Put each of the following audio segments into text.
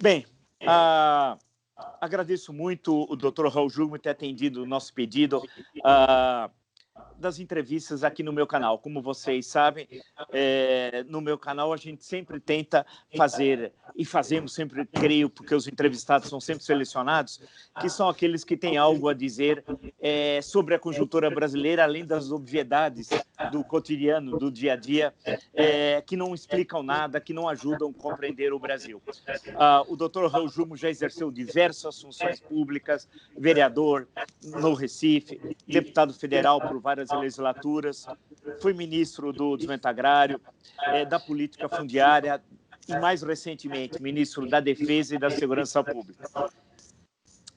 Bem, ah, agradeço muito o Dr. Raul Jungmann ter atendido o nosso pedido das entrevistas aqui no meu canal. Como vocês sabem, no meu canal a gente sempre tenta fazer, e fazemos sempre, creio, porque os entrevistados são sempre selecionados, que são aqueles que têm algo a dizer sobre a conjuntura brasileira, além das obviedades do cotidiano, do dia a dia, que não explicam nada, que não ajudam a compreender o Brasil. O Dr. Raul Jungmann já exerceu diversas funções públicas, vereador no Recife, deputado federal por várias legislaturas, foi ministro do Desenvolvimento Agrário, da Política Fundiária e, mais recentemente, ministro da Defesa e da Segurança Pública.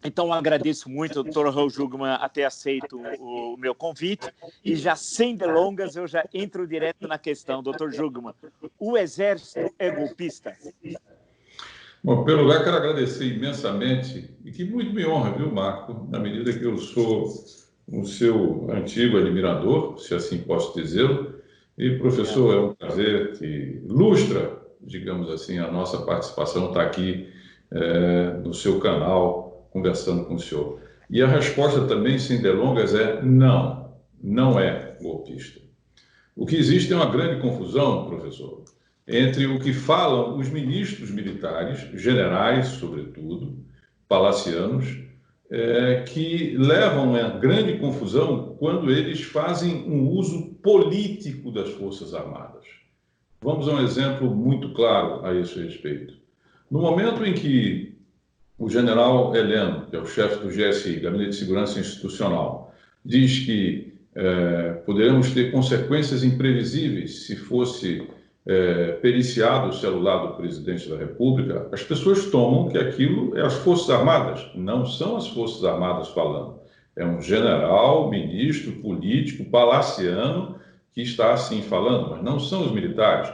Então, agradeço muito ao Dr. Raul Jungmann a ter aceito o meu convite e já, sem delongas, eu já entro direto na questão. Dr. Jungmann, o Exército é golpista? Bom, em primeiro lugar, quero agradecer imensamente e que muito me honra, viu, Marco, na medida que eu sou o seu antigo admirador, se assim posso dizê-lo. E, professor, é um prazer que ilustra, digamos assim, a nossa participação, estar aqui no seu canal, conversando com o senhor. E a resposta também, sem delongas, é não, não é golpista. O que existe é uma grande confusão, professor, entre o que falam os ministros militares, generais, sobretudo, palacianos, que levam a grande confusão quando eles fazem um uso político das Forças Armadas. Vamos a um exemplo muito claro a esse respeito. No momento em que o general Heleno, que é o chefe do GSI, Gabinete de Segurança Institucional, diz que poderemos ter consequências imprevisíveis se fosse periciado o celular do presidente da República, as pessoas tomam que aquilo é as Forças Armadas. Não são as Forças Armadas falando. É um general, ministro, político, palaciano que está assim falando, mas não são os militares.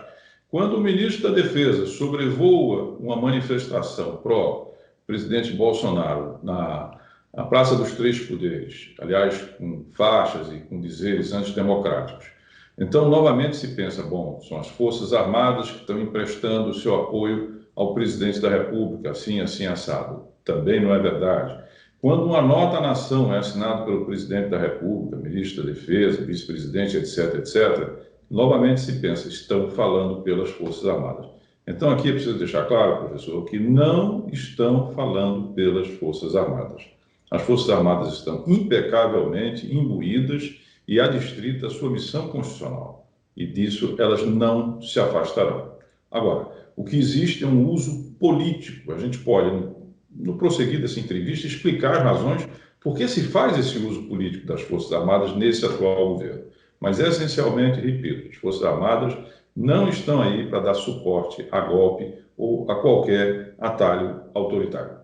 Quando o ministro da Defesa sobrevoa uma manifestação pró-presidente Bolsonaro na Praça dos Três Poderes, aliás, com faixas e com dizeres antidemocráticos, então, novamente se pensa, bom, são as Forças Armadas que estão emprestando o seu apoio ao presidente da República, assim, assim, assado. Também não é verdade. Quando uma nota à nação é assinada pelo presidente da República, ministro da Defesa, vice-presidente, etc., etc., novamente se pensa, estão falando pelas Forças Armadas. Então, aqui é preciso deixar claro, professor, que não estão falando pelas Forças Armadas. As Forças Armadas estão impecavelmente imbuídas e adstrita a sua missão constitucional. E disso elas não se afastarão. Agora, o que existe é um uso político. A gente pode, no prosseguir dessa entrevista, explicar as razões por que se faz esse uso político das Forças Armadas nesse atual governo. Mas, essencialmente, repito, as Forças Armadas não estão aí para dar suporte a golpe ou a qualquer atalho autoritário.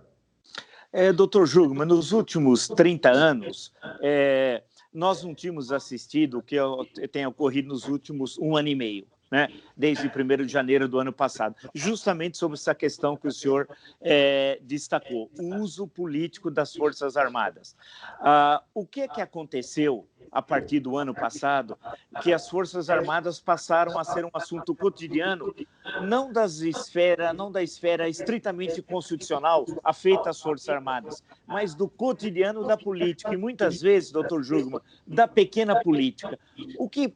Dr. Jungmann, nos últimos 30 anos, nós não tínhamos assistido o que tem ocorrido nos últimos 1 ano e meio, né? Desde 1º de janeiro do ano passado, justamente sobre essa questão que o senhor destacou, o uso político das Forças Armadas. O que aconteceu a partir do ano passado, que as Forças Armadas passaram a ser um assunto cotidiano, não da esfera estritamente constitucional afeita às Forças Armadas, mas do cotidiano da política, e muitas vezes, Dr. Jungmann, da pequena política.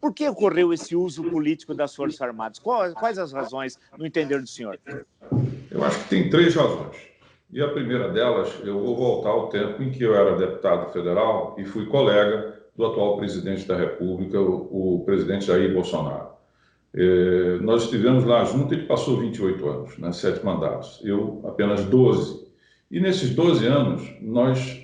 Por que ocorreu esse uso político das Forças Armadas? Quais as razões, no entender do senhor? Eu acho que tem 3 razões. E a primeira delas, eu vou voltar ao tempo em que eu era deputado federal e fui colega do atual presidente da República, o presidente Jair Bolsonaro. Nós estivemos lá junto, ele passou 28 anos, né, 7 mandatos, eu apenas 12. E nesses 12 anos, nós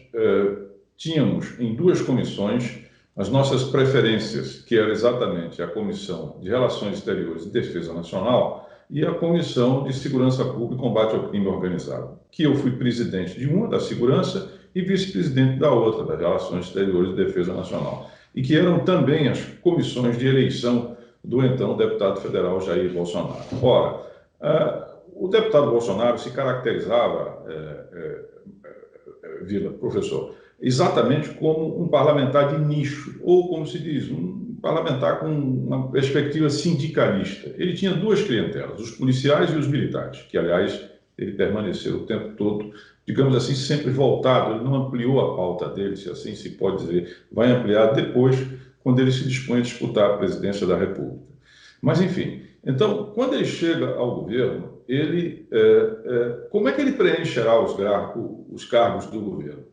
tínhamos em 2 comissões as nossas preferências, que era exatamente a Comissão de Relações Exteriores e Defesa Nacional e a Comissão de Segurança Pública e Combate ao Crime Organizado, que eu fui presidente de uma, da Segurança, e vice-presidente da outra, das Relações Exteriores e Defesa Nacional, e que eram também as comissões de eleição do então deputado federal Jair Bolsonaro. Ora, o deputado Bolsonaro se caracterizava, professor, exatamente como um parlamentar de nicho, ou como se diz, um parlamentar com uma perspectiva sindicalista. Ele tinha 2 clientelas, os policiais e os militares, que, aliás, ele permaneceu o tempo todo, digamos assim, sempre voltado, ele não ampliou a pauta dele, se assim se pode dizer, vai ampliar depois, quando ele se dispõe a disputar a presidência da República. Mas, enfim, então, quando ele chega ao governo, como é que ele preencherá os cargos do governo?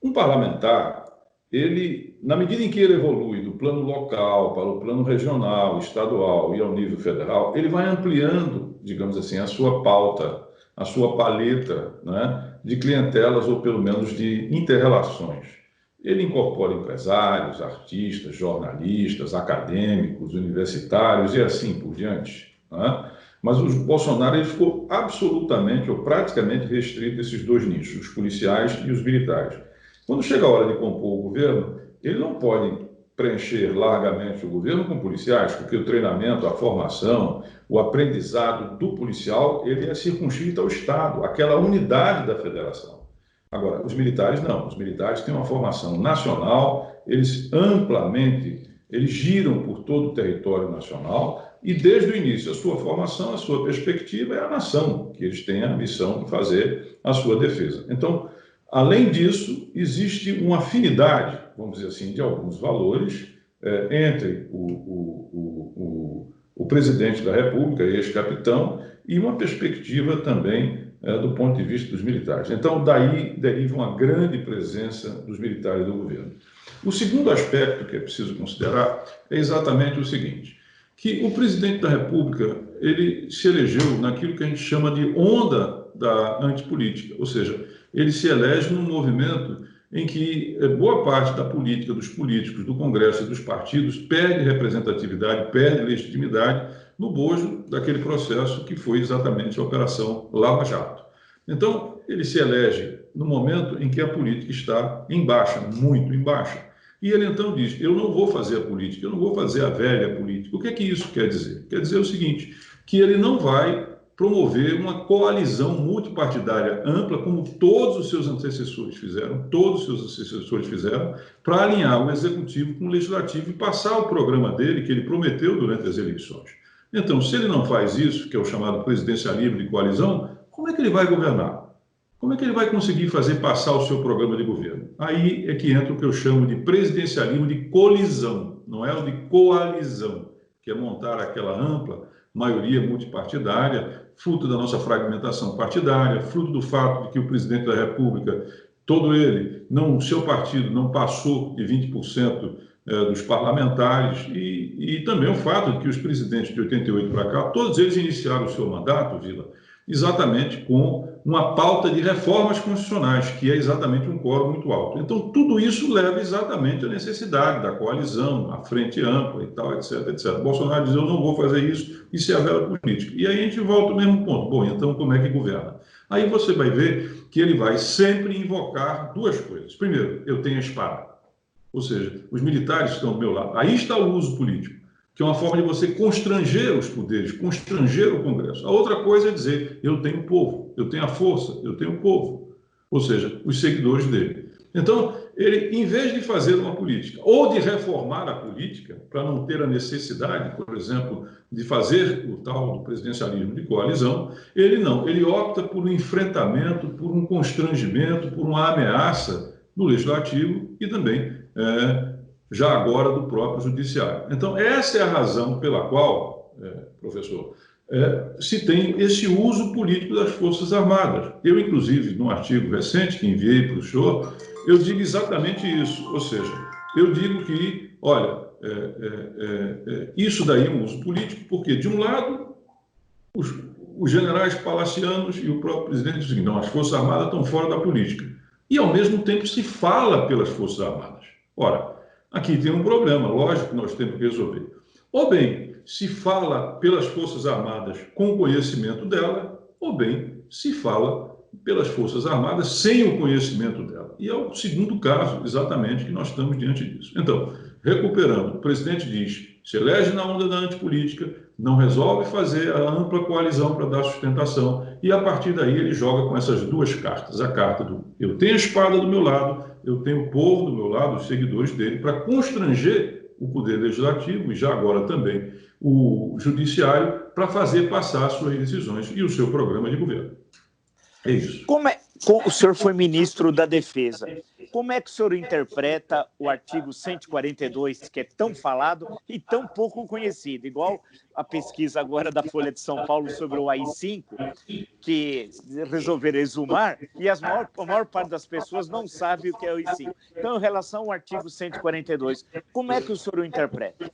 Um parlamentar, ele, na medida em que ele evolui do plano local para o plano regional, estadual e ao nível federal, ele vai ampliando, digamos assim, a sua pauta, a sua paleta, né, de clientelas ou pelo menos de interrelações. Ele incorpora empresários, artistas, jornalistas, acadêmicos, universitários e assim por diante, né? Mas o Bolsonaro ele ficou absolutamente ou praticamente restrito a esses dois nichos, os policiais e os militares. Quando chega a hora de compor o governo, ele não pode preencher largamente o governo com policiais, porque o treinamento, a formação, o aprendizado do policial, ele é circunscrito ao Estado, àquela unidade da federação. Agora, os militares não. Os militares têm uma formação nacional, eles giram por todo o território nacional e, desde o início, a sua formação, a sua perspectiva é a nação, que eles têm a missão de fazer a sua defesa. Então, além disso, existe uma afinidade, vamos dizer assim, de alguns valores entre o presidente da República, ex-capitão, e uma perspectiva também do ponto de vista dos militares. Então, daí deriva uma grande presença dos militares do governo. O segundo aspecto que é preciso considerar é exatamente o seguinte, que o presidente da República, ele se elegeu naquilo que a gente chama de onda da antipolítica, ou seja, ele se elege num movimento em que boa parte da política dos políticos, do Congresso e dos partidos perde representatividade, perde legitimidade no bojo daquele processo que foi exatamente a Operação Lava Jato. Então, ele se elege no momento em que a política está em baixa, muito em baixa. E ele então diz, eu não vou fazer a política, eu não vou fazer a velha política. O que é que isso quer dizer? Quer dizer o seguinte, que ele não vai promover uma coalizão multipartidária ampla, como todos os seus antecessores fizeram, para alinhar o executivo com o legislativo e passar o programa dele, que ele prometeu durante as eleições. Então, se ele não faz isso, que é o chamado presidencialismo de coalizão, como é que ele vai governar? Como é que ele vai conseguir fazer passar o seu programa de governo? Aí é que entra o que eu chamo de presidencialismo de colisão, não é o de coalizão, que é montar aquela ampla maioria multipartidária, fruto da nossa fragmentação partidária, fruto do fato de que o presidente da República, todo ele, seu partido não passou de 20% dos parlamentares e também o fato de que os presidentes de 88 para cá, todos eles iniciaram o seu mandato, Vila, exatamente com uma pauta de reformas constitucionais, que é exatamente um quórum muito alto. Então, tudo isso leva exatamente à necessidade da coalizão, à frente ampla e tal, etc, etc. Bolsonaro diz, eu não vou fazer isso é a velha política. E aí a gente volta ao mesmo ponto. Bom, então como é que governa? Aí você vai ver que ele vai sempre invocar duas coisas. Primeiro, eu tenho a espada. Ou seja, os militares estão do meu lado. Aí está o uso político, que é uma forma de você constranger os poderes, constranger o Congresso. A outra coisa é dizer, eu tenho povo, eu tenho a força, eu tenho povo. Ou seja, os seguidores dele. Então, ele, em vez de fazer uma política, ou de reformar a política, para não ter a necessidade, por exemplo, de fazer o tal do presidencialismo de coalizão, ele opta por um enfrentamento, por um constrangimento, por uma ameaça do legislativo e também já agora do próprio judiciário. Então, essa é a razão pela qual, professor, se tem esse uso político das Forças Armadas. Eu, inclusive, num artigo recente que enviei para o senhor, eu digo exatamente isso, ou seja, eu digo que, olha, isso daí é um uso político, porque, de um lado, os generais palacianos e o próprio presidente dizem, não, as Forças Armadas estão fora da política. E, ao mesmo tempo, se fala pelas Forças Armadas. Ora, aqui tem um problema, lógico, que nós temos que resolver. Ou bem, se fala pelas Forças Armadas com conhecimento dela, ou bem, se fala pelas Forças Armadas sem o conhecimento dela. E é o segundo caso, exatamente, que nós estamos diante disso. Então, recuperando, o presidente diz, se elege na onda da antipolítica, não resolve fazer a ampla coalizão para dar sustentação, e a partir daí ele joga com essas duas cartas. A carta do eu tenho a espada do meu lado, eu tenho o povo do meu lado, os seguidores dele, para constranger o poder legislativo, e já agora também o judiciário, para fazer passar as suas decisões e o seu programa de governo. É isso. O senhor foi ministro da Defesa. Como é que o senhor interpreta o artigo 142, que é tão falado e tão pouco conhecido? Igual a pesquisa agora da Folha de São Paulo sobre o AI-5, que resolveram exumar, e a maior parte das pessoas não sabe o que é o AI-5. Então, em relação ao artigo 142, como é que o senhor o interpreta?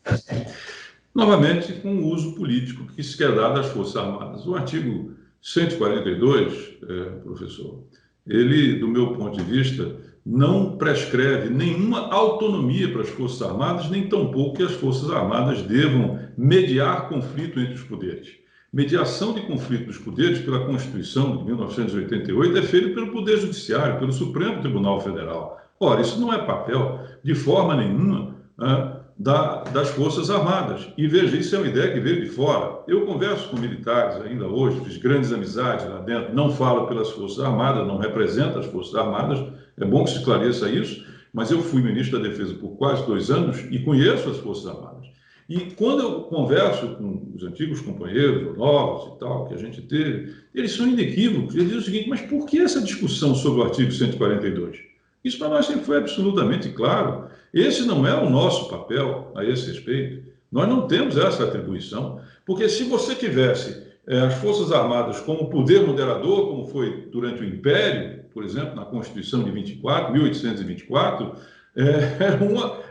Novamente, com o uso político que se quer dar das Forças Armadas. O artigo 142, professor, ele, do meu ponto de vista, não prescreve nenhuma autonomia para as Forças Armadas, nem tampouco que as Forças Armadas devam mediar conflito entre os poderes. Mediação de conflito dos poderes, pela Constituição de 1988, é feita pelo Poder Judiciário, pelo Supremo Tribunal Federal. Ora, isso não é papel, de forma nenhuma, das Forças Armadas. E veja, isso é uma ideia que veio de fora. Eu converso com militares ainda hoje, fiz grandes amizades lá dentro, não falo pelas Forças Armadas, não represento as Forças Armadas, é bom que se esclareça isso, mas eu fui ministro da Defesa por quase 2 anos e conheço as Forças Armadas. E quando eu converso com os antigos companheiros, novos e tal, que a gente teve, eles são inequívocos. Eles dizem o seguinte: mas por que essa discussão sobre o artigo 142? Isso para nós sempre foi absolutamente claro. Esse não é o nosso papel a esse respeito. Nós não temos essa atribuição, porque se você tivesse as Forças Armadas como poder moderador, como foi durante o Império, por exemplo, na Constituição de 1824,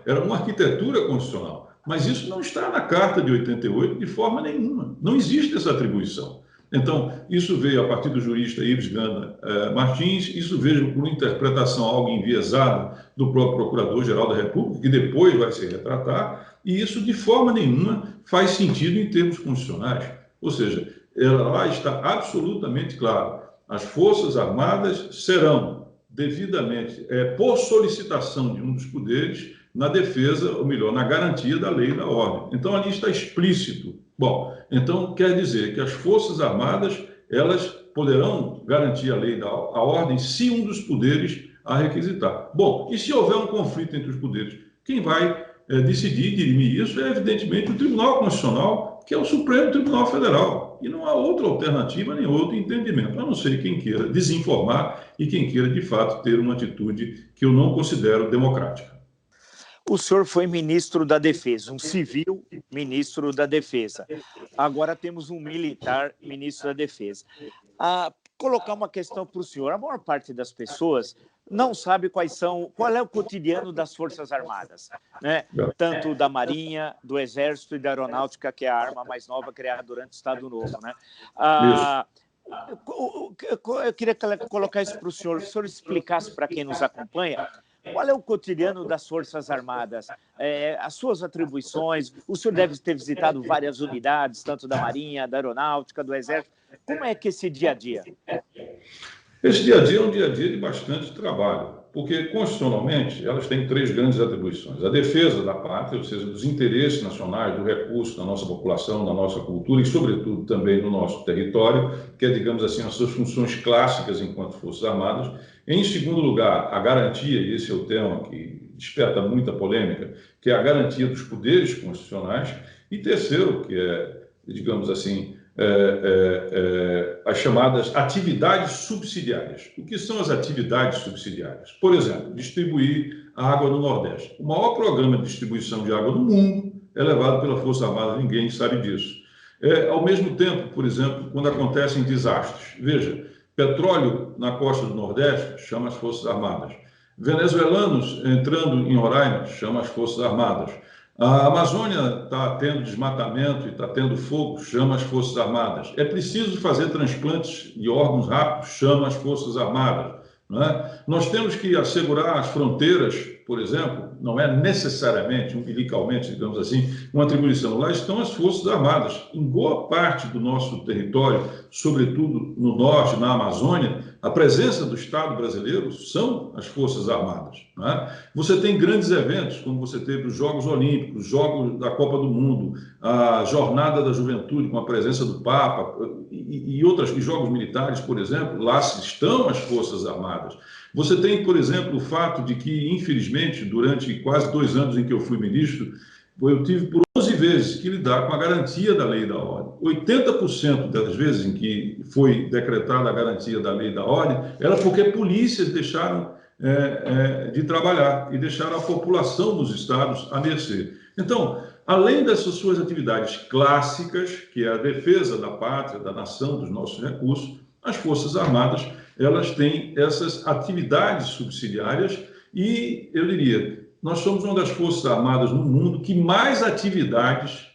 era uma arquitetura constitucional. Mas isso não está na Carta de 88 de forma nenhuma. Não existe essa atribuição. Então, isso veio a partir do jurista Ives Gana Martins, isso veio por interpretação algo enviesada do próprio Procurador-Geral da República, que depois vai se retratar, e isso de forma nenhuma faz sentido em termos constitucionais. Ou seja, lá está absolutamente claro: as Forças Armadas serão devidamente, por solicitação de um dos poderes, na defesa, ou melhor, na garantia da lei e da ordem. Então, ali está explícito. Bom, então quer dizer que as Forças Armadas, elas poderão garantir a lei e a ordem se um dos poderes a requisitar. Bom, e se houver um conflito entre os poderes? Quem vai decidir e dirimir isso é, evidentemente, o Tribunal Constitucional, que é o Supremo Tribunal Federal. E não há outra alternativa nem outro entendimento, a não ser quem queira desinformar e quem queira, de fato, ter uma atitude que eu não considero democrática. O senhor foi ministro da Defesa, um civil ministro da Defesa. Agora temos um militar ministro da Defesa. Colocar uma questão para o senhor: a maior parte das pessoas não sabe qual é o cotidiano das Forças Armadas, né? Tanto da Marinha, do Exército e da Aeronáutica, que é a arma mais nova criada durante o Estado Novo, né? Eu queria colocar isso para o senhor explicasse para quem nos acompanha qual é o cotidiano das Forças Armadas, as suas atribuições. O senhor deve ter visitado várias unidades, tanto da Marinha, da Aeronáutica, do Exército. Como é que esse dia a dia? Esse dia a dia é um dia a dia de bastante trabalho, porque, constitucionalmente, elas têm 3 grandes atribuições: a defesa da pátria, ou seja, dos interesses nacionais, do recurso da nossa população, da nossa cultura e, sobretudo, também do nosso território, que é, digamos assim, as suas funções clássicas enquanto Forças Armadas. Em segundo lugar, a garantia, e esse é o tema que desperta muita polêmica, que é a garantia dos poderes constitucionais. E terceiro, que é, digamos assim, as chamadas atividades subsidiárias. O que são as atividades subsidiárias? Por exemplo, distribuir a água no Nordeste. O maior programa de distribuição de água do mundo é levado pela Força Armada, ninguém sabe disso. Ao mesmo tempo, por exemplo, quando acontecem desastres. Veja, petróleo na costa do Nordeste, chama as Forças Armadas. Venezuelanos entrando em Roraima, chama as Forças Armadas. A Amazônia está tendo desmatamento e está tendo fogo, chama as Forças Armadas. É preciso fazer transplantes de órgãos rápidos, chama as Forças Armadas. Não é? Nós temos que assegurar as fronteiras, por exemplo, não é necessariamente, umbilicalmente, digamos assim, uma atribuição. Lá estão as Forças Armadas. Em boa parte do nosso território, sobretudo no norte, na Amazônia, a presença do Estado brasileiro são as Forças Armadas. Não é? Você tem grandes eventos, como você teve os Jogos Olímpicos, os Jogos da Copa do Mundo, a Jornada da Juventude, com a presença do Papa, e jogos militares, por exemplo, lá estão as Forças Armadas. Você tem, por exemplo, o fato de que, infelizmente, durante quase 2 anos em que eu fui ministro, Eu tive por 11 vezes que lidar com a garantia da lei e da ordem. 80% das vezes em que foi decretada a garantia da lei e da ordem era porque polícias deixaram de trabalhar e deixaram a população dos estados à mercê. Então, além dessas suas atividades clássicas, que é a defesa da pátria, da nação, dos nossos recursos, as Forças Armadas, elas têm essas atividades subsidiárias e, eu diria, nós somos uma das Forças Armadas no mundo que mais atividades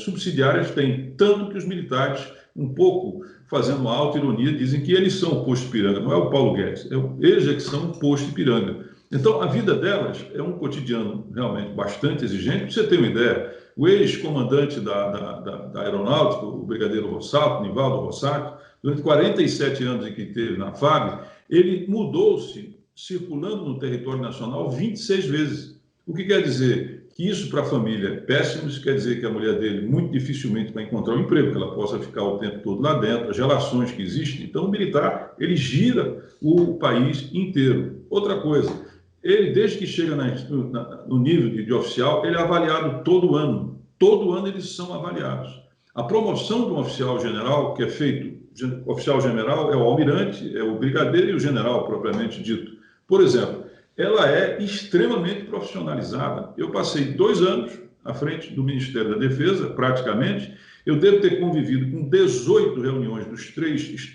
subsidiárias tem, tanto que os militares, um pouco fazendo uma auto-ironia, dizem que eles são o posto Ipiranga, não é o Paulo Guedes, eles é que são o posto Ipiranga. Então, a vida delas é um cotidiano realmente bastante exigente. Para você ter uma ideia, o ex-comandante da Aeronáutica, o brigadeiro Rossato, Nivaldo Rossato, durante 47 anos em que esteve na FAB, ele mudou-se circulando no território nacional 26 vezes. O que quer dizer? Que isso para a família é péssimo, isso quer dizer que a mulher dele muito dificilmente vai encontrar um emprego, que ela possa ficar o tempo todo lá dentro, as relações que existem. Então, o militar, ele gira o país inteiro. Outra coisa, ele, desde que chega no nível de oficial, ele é avaliado todo ano. Todo ano eles são avaliados. A promoção de um oficial general, que é feito, oficial general é o almirante, é o brigadeiro e o general, propriamente dito. Por exemplo, ela é extremamente profissionalizada. Eu passei 2 anos à frente do Ministério da Defesa, praticamente. Eu devo ter convivido com 18 reuniões dos 3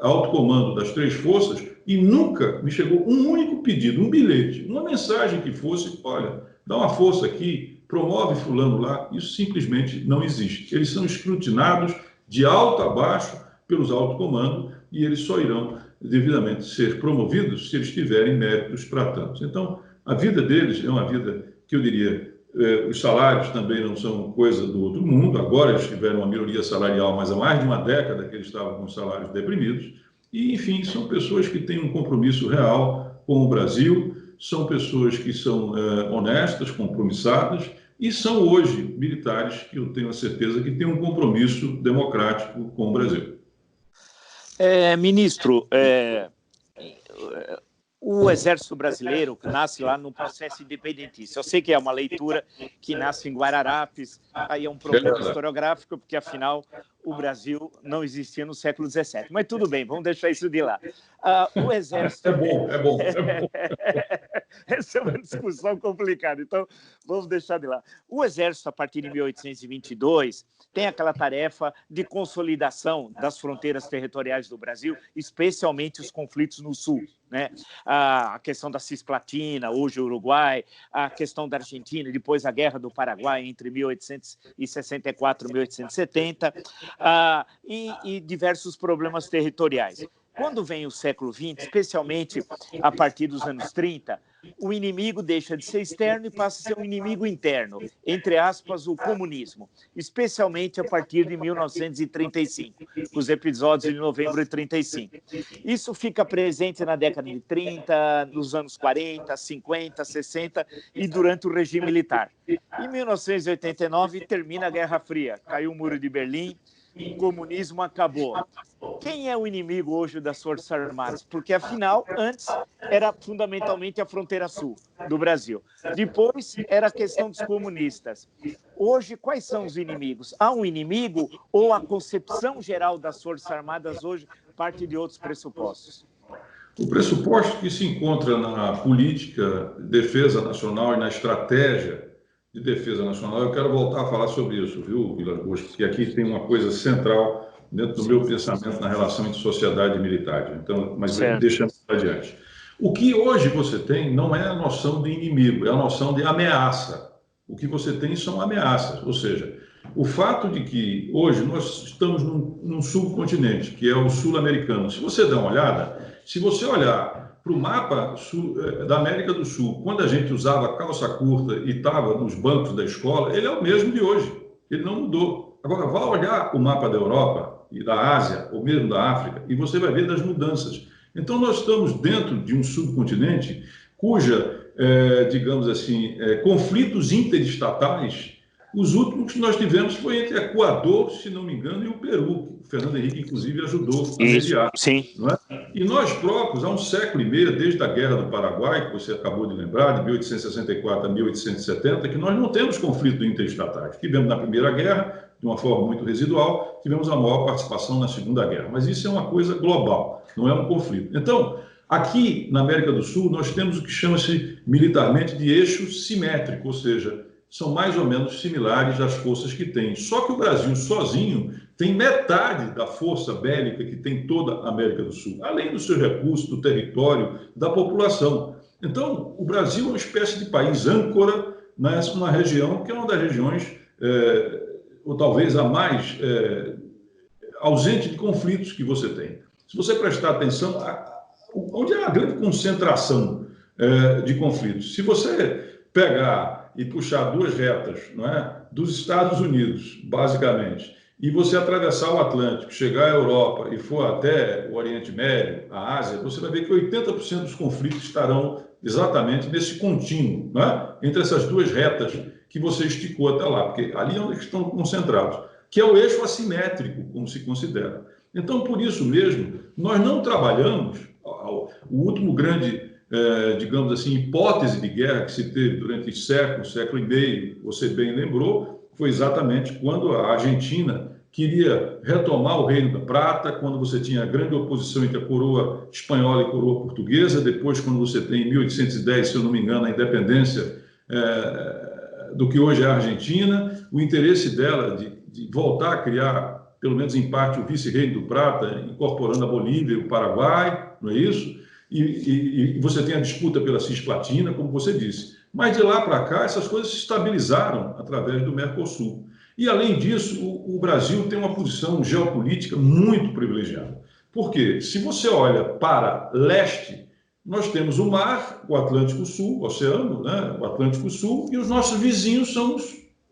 alto comando das 3 forças e nunca me chegou um único pedido, um bilhete, uma mensagem que fosse, olha, dá uma força aqui, promove fulano lá. Isso simplesmente não existe. Eles são escrutinados de alto a baixo pelos alto comando e eles só irão devidamente ser promovidos se eles tiverem méritos para tanto. Então, a vida deles é uma vida que eu diria, os salários também não são coisa do outro mundo. Agora eles tiveram uma melhoria salarial, mas há mais de uma década que eles estavam com salários deprimidos. E, enfim, são pessoas que têm um compromisso real com o Brasil, são pessoas que são honestas, compromissadas, e são hoje militares que eu tenho a certeza que têm um compromisso democrático com o Brasil. Ministro, o Exército Brasileiro nasce lá no processo independentista. Eu sei que é uma leitura que nasce em Guararapes, aí é um problema historiográfico, porque, afinal, o Brasil não existia no século XVII. Mas tudo bem, vamos deixar isso de lá. O Exército... É bom. Essa é uma discussão complicada, então vamos deixar de lá. O Exército, a partir de 1822, tem aquela tarefa de consolidação das fronteiras territoriais do Brasil, especialmente os conflitos no Sul, né? A questão da Cisplatina, hoje o Uruguai, a questão da Argentina, depois a Guerra do Paraguai, entre 1864 e 1870, e diversos problemas territoriais. Quando vem o século XX, especialmente a partir dos anos 30, o inimigo deixa de ser externo e passa a ser um inimigo interno, entre aspas, o comunismo, especialmente a partir de 1935, com os episódios de novembro de 35. Isso fica presente na década de 30, nos anos 40, 50, 60 e durante o regime militar. Em 1989, termina a Guerra Fria, caiu o Muro de Berlim, o comunismo acabou. Quem é o inimigo hoje das Forças Armadas? Porque, afinal, antes era fundamentalmente a fronteira sul do Brasil. Depois era a questão dos comunistas. Hoje, quais são os inimigos? Há um inimigo ou a concepção geral das Forças Armadas hoje parte de outros pressupostos? O pressuposto que se encontra na política de defesa nacional e na estratégia de defesa nacional, eu quero voltar a falar sobre isso, viu, Vilas Boas, porque aqui tem uma coisa central dentro do meu pensamento na relação entre sociedade e militares. Então, mas deixamos adiante. O que hoje você tem não é a noção de inimigo, é a noção de ameaça. O que você tem são ameaças, ou seja, o fato de que hoje nós estamos num subcontinente, que é o sul-americano. Se você dá uma olhada, se você olhar para o mapa da América do Sul, quando a gente usava calça curta e estava nos bancos da escola, ele é o mesmo de hoje, ele não mudou. Agora, vá olhar o mapa da Europa e da Ásia, ou mesmo da África, e você vai ver das mudanças. Então, nós estamos dentro de um subcontinente cuja, digamos assim, conflitos interestatais Os últimos que nós tivemos foi entre Equador, se não me engano, e o Peru. O Fernando Henrique, inclusive, ajudou a mediar. Sim. Não é? E nós próprios, há um século e meio, desde a Guerra do Paraguai, que você acabou de lembrar, de 1864 a 1870, que nós não temos conflito interestatais. Tivemos na Primeira Guerra, de uma forma muito residual, tivemos a maior participação na Segunda Guerra. Mas isso é uma coisa global, não é um conflito. Então, aqui na América do Sul, nós temos o que chama-se militarmente de eixo simétrico, ou seja, são mais ou menos similares às forças que tem. Só que o Brasil sozinho tem metade da força bélica que tem toda a América do Sul, além dos seus recursos, do território, da população. Então, o Brasil é uma espécie de país âncora numa região que é uma das regiões, ou talvez a mais ausente de conflitos que você tem. Se você prestar atenção, onde há a grande concentração de conflitos? Se você pegar e puxar duas retas, não é, dos Estados Unidos, basicamente, e você atravessar o Atlântico, chegar à Europa e for até o Oriente Médio, a Ásia, você vai ver que 80% dos conflitos estarão exatamente nesse contínuo, não é? Entre essas duas retas que você esticou até lá, porque ali é onde estão concentrados, que é o eixo assimétrico, como se considera. Então, por isso mesmo, nós não trabalhamos, o último grande digamos assim, hipótese de guerra que se teve durante séculos, século e meio, você bem lembrou, foi exatamente quando a Argentina queria retomar o Reino da Prata, quando você tinha a grande oposição entre a coroa espanhola e a coroa portuguesa, depois quando você tem em 1810, se eu não me engano, a independência do que hoje é a Argentina, o interesse dela de voltar a criar, pelo menos em parte, o vice-reino do Prata, incorporando a Bolívia e o Paraguai, não é isso? E você tem a disputa pela Cisplatina, como você disse. Mas de lá para cá, essas coisas se estabilizaram através do Mercosul. E, além disso, o Brasil tem uma posição geopolítica muito privilegiada. Por quê? Se você olha para leste, nós temos o mar, o Atlântico Sul, o oceano, né? O Atlântico Sul, e os nossos vizinhos são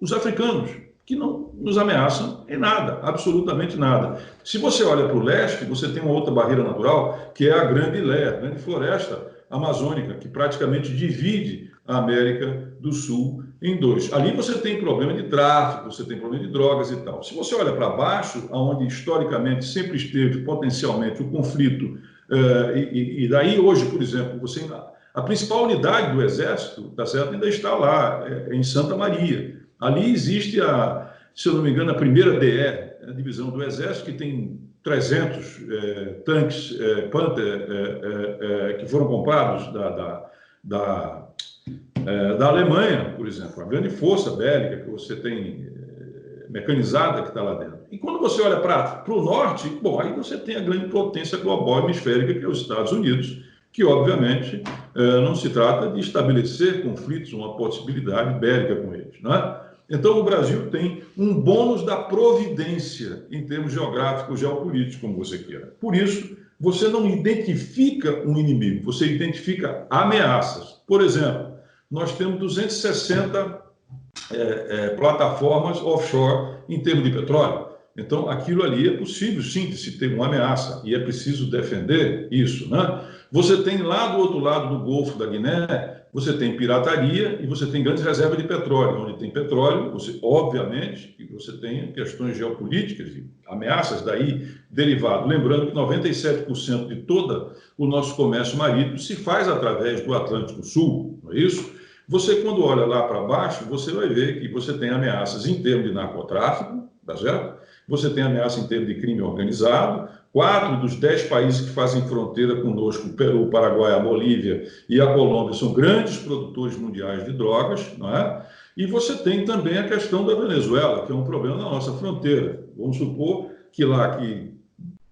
os africanos, que não nos ameaçam em nada, absolutamente nada. Se você olha para o leste, você tem uma outra barreira natural, que é a Grande Ilha, a grande floresta amazônica, que praticamente divide a América do Sul em dois. Ali você tem problema de tráfico, você tem problema de drogas e tal. Se você olha para baixo, onde historicamente sempre esteve potencialmente o conflito, e daí hoje, por exemplo, a principal unidade do Exército, tá certo, ainda está lá, em Santa Maria. Ali existe, se eu não me engano, a primeira DR, a divisão do Exército, que tem 300 tanques Panther que foram comprados da Alemanha, por exemplo, a grande força bélica que você tem mecanizada que está lá dentro. E quando você olha para o norte, bom, aí você tem a grande potência global hemisférica, que é os Estados Unidos, que, obviamente, não se trata de estabelecer conflitos, uma possibilidade bélica com eles, não é? Então, o Brasil tem um bônus da providência em termos geográficos, geopolíticos, como você queira. Por isso, você não identifica um inimigo, você identifica ameaças. Por exemplo, nós temos 260 plataformas offshore em termos de petróleo. Então, aquilo ali é possível, sim, de se ter uma ameaça, e é preciso defender isso, né? Você tem lá do outro lado do Golfo da Guiné, você tem pirataria e você tem grandes reservas de petróleo. Onde tem petróleo, você, obviamente, você tem questões geopolíticas e ameaças daí derivado. Lembrando que 97% de todo o nosso comércio marítimo se faz através do Atlântico Sul, não é isso? Você, quando olha lá para baixo, você vai ver que você tem ameaças em termos de narcotráfico, tá certo? Você tem ameaça em termos de crime organizado. 4 dos 10 países que fazem fronteira conosco, o Peru, o Paraguai, a Bolívia e a Colômbia, são grandes produtores mundiais de drogas, não é? E você tem também a questão da Venezuela, que é um problema na nossa fronteira. Vamos supor que lá que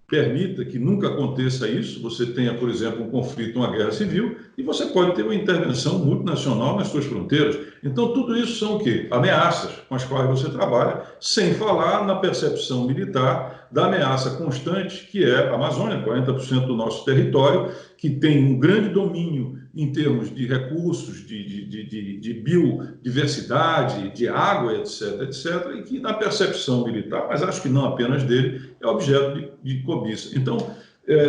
permita que nunca aconteça isso, você tenha, por exemplo, um conflito, uma guerra civil, e você pode ter uma intervenção multinacional nas suas fronteiras. Então, tudo isso são o quê? Ameaças com as quais você trabalha, sem falar na percepção militar da ameaça constante, que é a Amazônia, 40% do nosso território, que tem um grande domínio em termos de recursos, de biodiversidade, de água, etc., etc., e que na percepção militar, mas acho que não apenas dele, é objeto de cobiça. Então,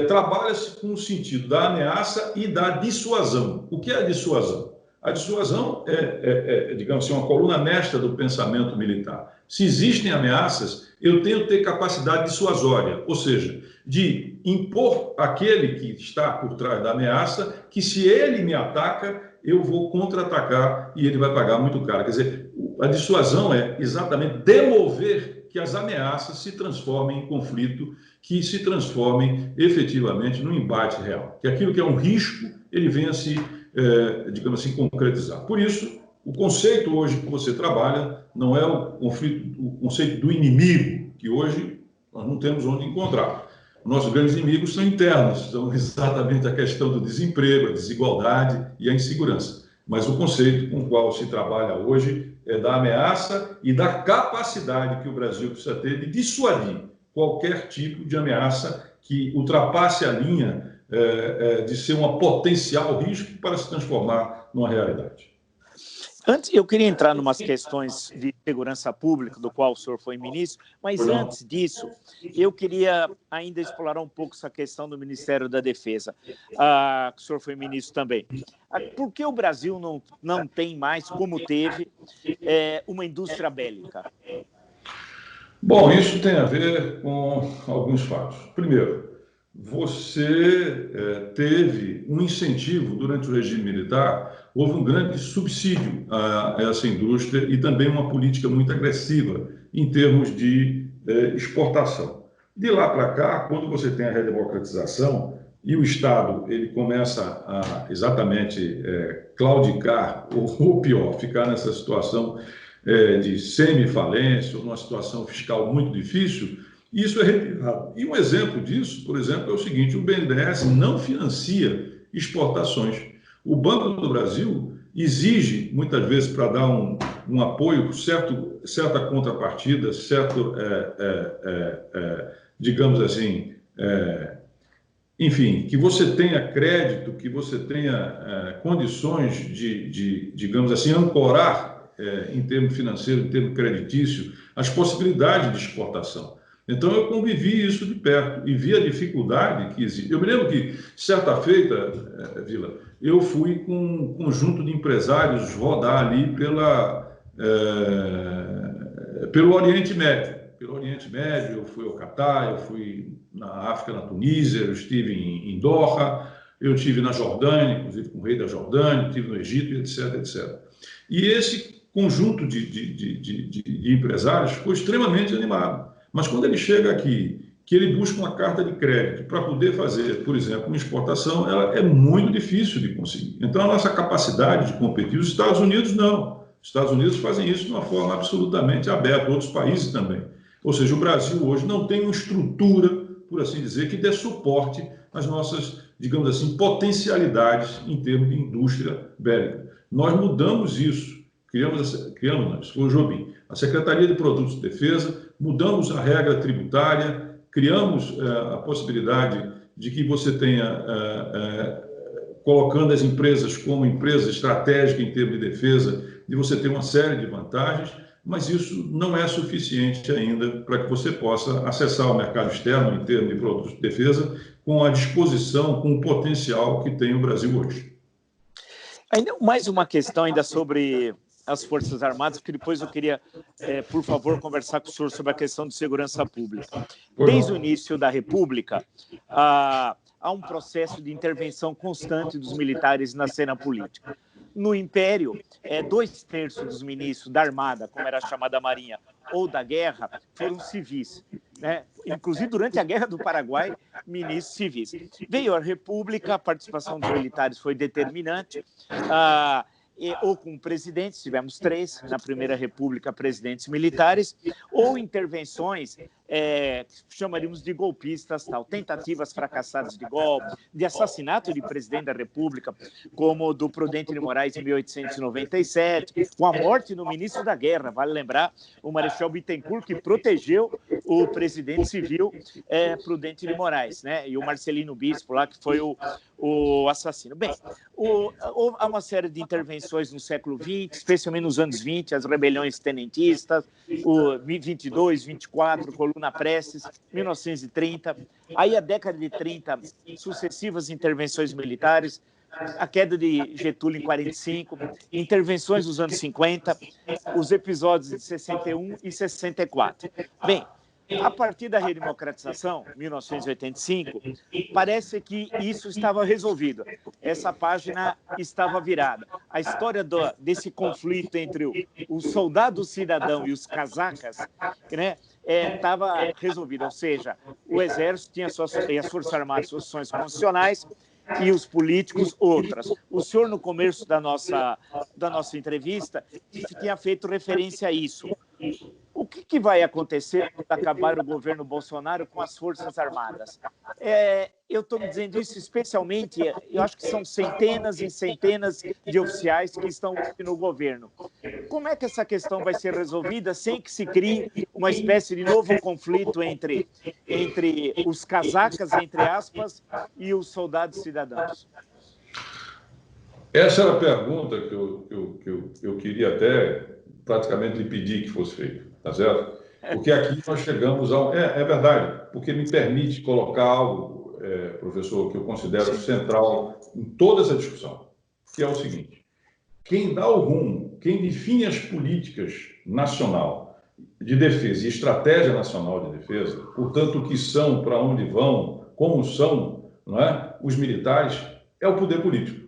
trabalha-se com o sentido da ameaça e da dissuasão. O que é a dissuasão? A dissuasão digamos assim, uma coluna mestra do pensamento militar. Se existem ameaças, eu tenho que ter capacidade dissuasória, ou seja, de impor àquele que está por trás da ameaça que, se ele me ataca, eu vou contra-atacar e ele vai pagar muito caro. Quer dizer, a dissuasão é exatamente demover que as ameaças se transformem em conflito, que se transformem efetivamente num embate real. Que aquilo que é um risco, ele venha a se, digamos assim, concretizar. Por isso, o conceito hoje que você trabalha não é o conceito do inimigo, que hoje nós não temos onde encontrar. Nossos grandes inimigos são internos, são exatamente a questão do desemprego, a desigualdade e a insegurança. Mas o conceito com o qual se trabalha hoje é da ameaça e da capacidade que o Brasil precisa ter de dissuadir qualquer tipo de ameaça que ultrapasse a linha de ser um potencial risco para se transformar numa realidade. Antes, eu queria entrar em umas questões de segurança pública, do qual o senhor foi ministro, mas antes disso, eu queria ainda explorar um pouco essa questão do Ministério da Defesa, que o senhor foi ministro também. Por que o Brasil não tem mais, como teve, uma indústria bélica? Bom, isso tem a ver com alguns fatos. Primeiro, você teve um incentivo durante o regime militar, houve um grande subsídio a essa indústria e também uma política muito agressiva em termos de exportação. De lá para cá, quando você tem a redemocratização e o Estado ele começa a exatamente claudicar, ou pior, ficar nessa situação de semifalência ou numa situação fiscal muito difícil, isso é retirado. E um exemplo disso, por exemplo, é o seguinte: o BNDES não financia exportações. O Banco do Brasil exige, muitas vezes, para dar um apoio, certa contrapartida, digamos assim, enfim, que você tenha crédito, que você tenha condições de, digamos assim, ancorar em termos financeiros, em termos creditício, as possibilidades de exportação. Então, eu convivi isso de perto e vi a dificuldade que existe. Eu me lembro que, certa feita, Vila, eu fui com um conjunto de empresários rodar ali pelo Oriente Médio. Pelo Oriente Médio, eu fui ao Catar, eu fui na África, na Tunísia, eu estive em Doha, eu estive na Jordânia, inclusive com o rei da Jordânia, estive no Egito, etc, etc. E esse conjunto de empresários ficou extremamente animado. Mas quando ele chega aqui, que ele busca uma carta de crédito para poder fazer, por exemplo, uma exportação, ela é muito difícil de conseguir. Então, a nossa capacidade de competir, os Estados Unidos não. Os Estados Unidos fazem isso de uma forma absolutamente aberta, outros países também. Ou seja, o Brasil hoje não tem uma estrutura, por assim dizer, que dê suporte às nossas, digamos assim, potencialidades em termos de indústria bélica. Nós mudamos isso, criamos foi o Jobim, a Secretaria de Produtos de Defesa, mudamos a regra tributária, criamos a possibilidade de que você tenha, colocando as empresas como empresa estratégica em termos de defesa, de você ter uma série de vantagens, mas isso não é suficiente ainda para que você possa acessar o mercado externo em termos de produtos de defesa com a disposição, com o potencial que tem o Brasil hoje. Ainda mais uma questão ainda sobre as Forças Armadas, porque depois eu queria, por favor, conversar com o senhor sobre a questão de segurança pública. Desde o início da República, há um processo de intervenção constante dos militares na cena política. No Império, 2/3 dos ministros da Armada, como era chamada a Marinha, ou da Guerra, foram civis, né? Inclusive, durante a Guerra do Paraguai, ministros civis. Veio a República, a participação dos militares foi determinante, ou com presidentes, tivemos 3, na Primeira República, presidentes militares, ou intervenções chamaríamos de golpistas, tentativas fracassadas de golpe, de assassinato de presidente da República, como o do Prudente de Moraes em 1897, com a morte do ministro da Guerra, vale lembrar, o Marechal Bittencourt, que protegeu o presidente civil Prudente de Moraes, né? E o Marcelino Bispo lá, que foi o assassino. Bem, há uma série de intervenções no século XX, especialmente nos anos 20, as rebeliões tenentistas, o 22, 24, Coluna Prestes, 1930. Aí, a década de 30, sucessivas intervenções militares, a queda de Getúlio em 45, intervenções dos anos 50, os episódios de 61 e 64. Bem, a partir da redemocratização, 1985, parece que isso estava resolvido. Essa página estava virada. A história desse conflito entre o soldado cidadão e os casacas, né, estava resolvida. Ou seja, o Exército tinha e as Forças Armadas suas funções constitucionais e os políticos outras. O senhor, no começo da nossa entrevista, tinha feito referência a isso. O que vai acontecer quando acabar o governo Bolsonaro com as Forças Armadas? Eu estou dizendo isso especialmente, eu acho que são centenas e centenas de oficiais que estão no governo. Como é que essa questão vai ser resolvida sem que se crie uma espécie de novo conflito entre os casacas, entre aspas, e os soldados cidadãos? Essa era a pergunta que eu queria até praticamente lhe pedir que fosse feita, tá certo? Porque aqui nós chegamos a... É verdade, porque me permite colocar algo, professor, que eu considero central em toda essa discussão, que é o seguinte: quem dá o rumo, quem define as políticas nacional de defesa e estratégia nacional de defesa, portanto, o que são, para onde vão, como são, não é? Os militares, é o poder político.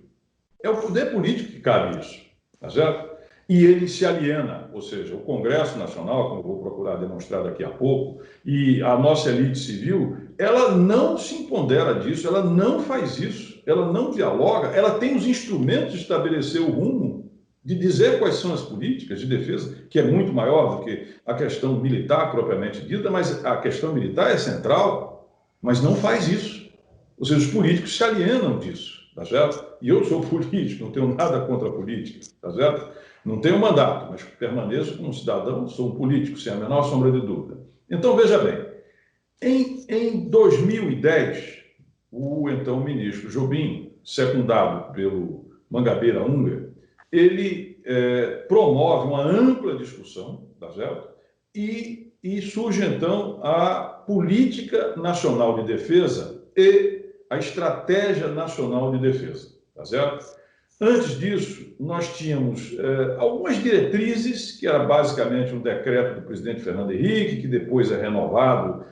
É o poder político que cabe isso, tá certo? E ele se aliena, ou seja, o Congresso Nacional, como eu vou procurar demonstrar daqui a pouco, e a nossa elite civil, ela não se empodera disso, ela não faz isso, ela não dialoga, ela tem os instrumentos de estabelecer o rumo, de dizer quais são as políticas de defesa, que é muito maior do que a questão militar propriamente dita, mas a questão militar é central, mas não faz isso. Ou seja, os políticos se alienam disso, tá certo? E eu sou político, não tenho nada contra a política, tá certo? Não tenho mandato, mas permaneço como cidadão, sou um político, sem a menor sombra de dúvida. Então, veja bem, em 2010, o então ministro Jobim, secundado pelo Mangabeira Unger, ele promove uma ampla discussão, tá certo? E surge, então, a Política Nacional de Defesa e a Estratégia Nacional de Defesa, tá certo? Antes disso, nós tínhamos algumas diretrizes, que era basicamente um decreto do presidente Fernando Henrique, que depois é renovado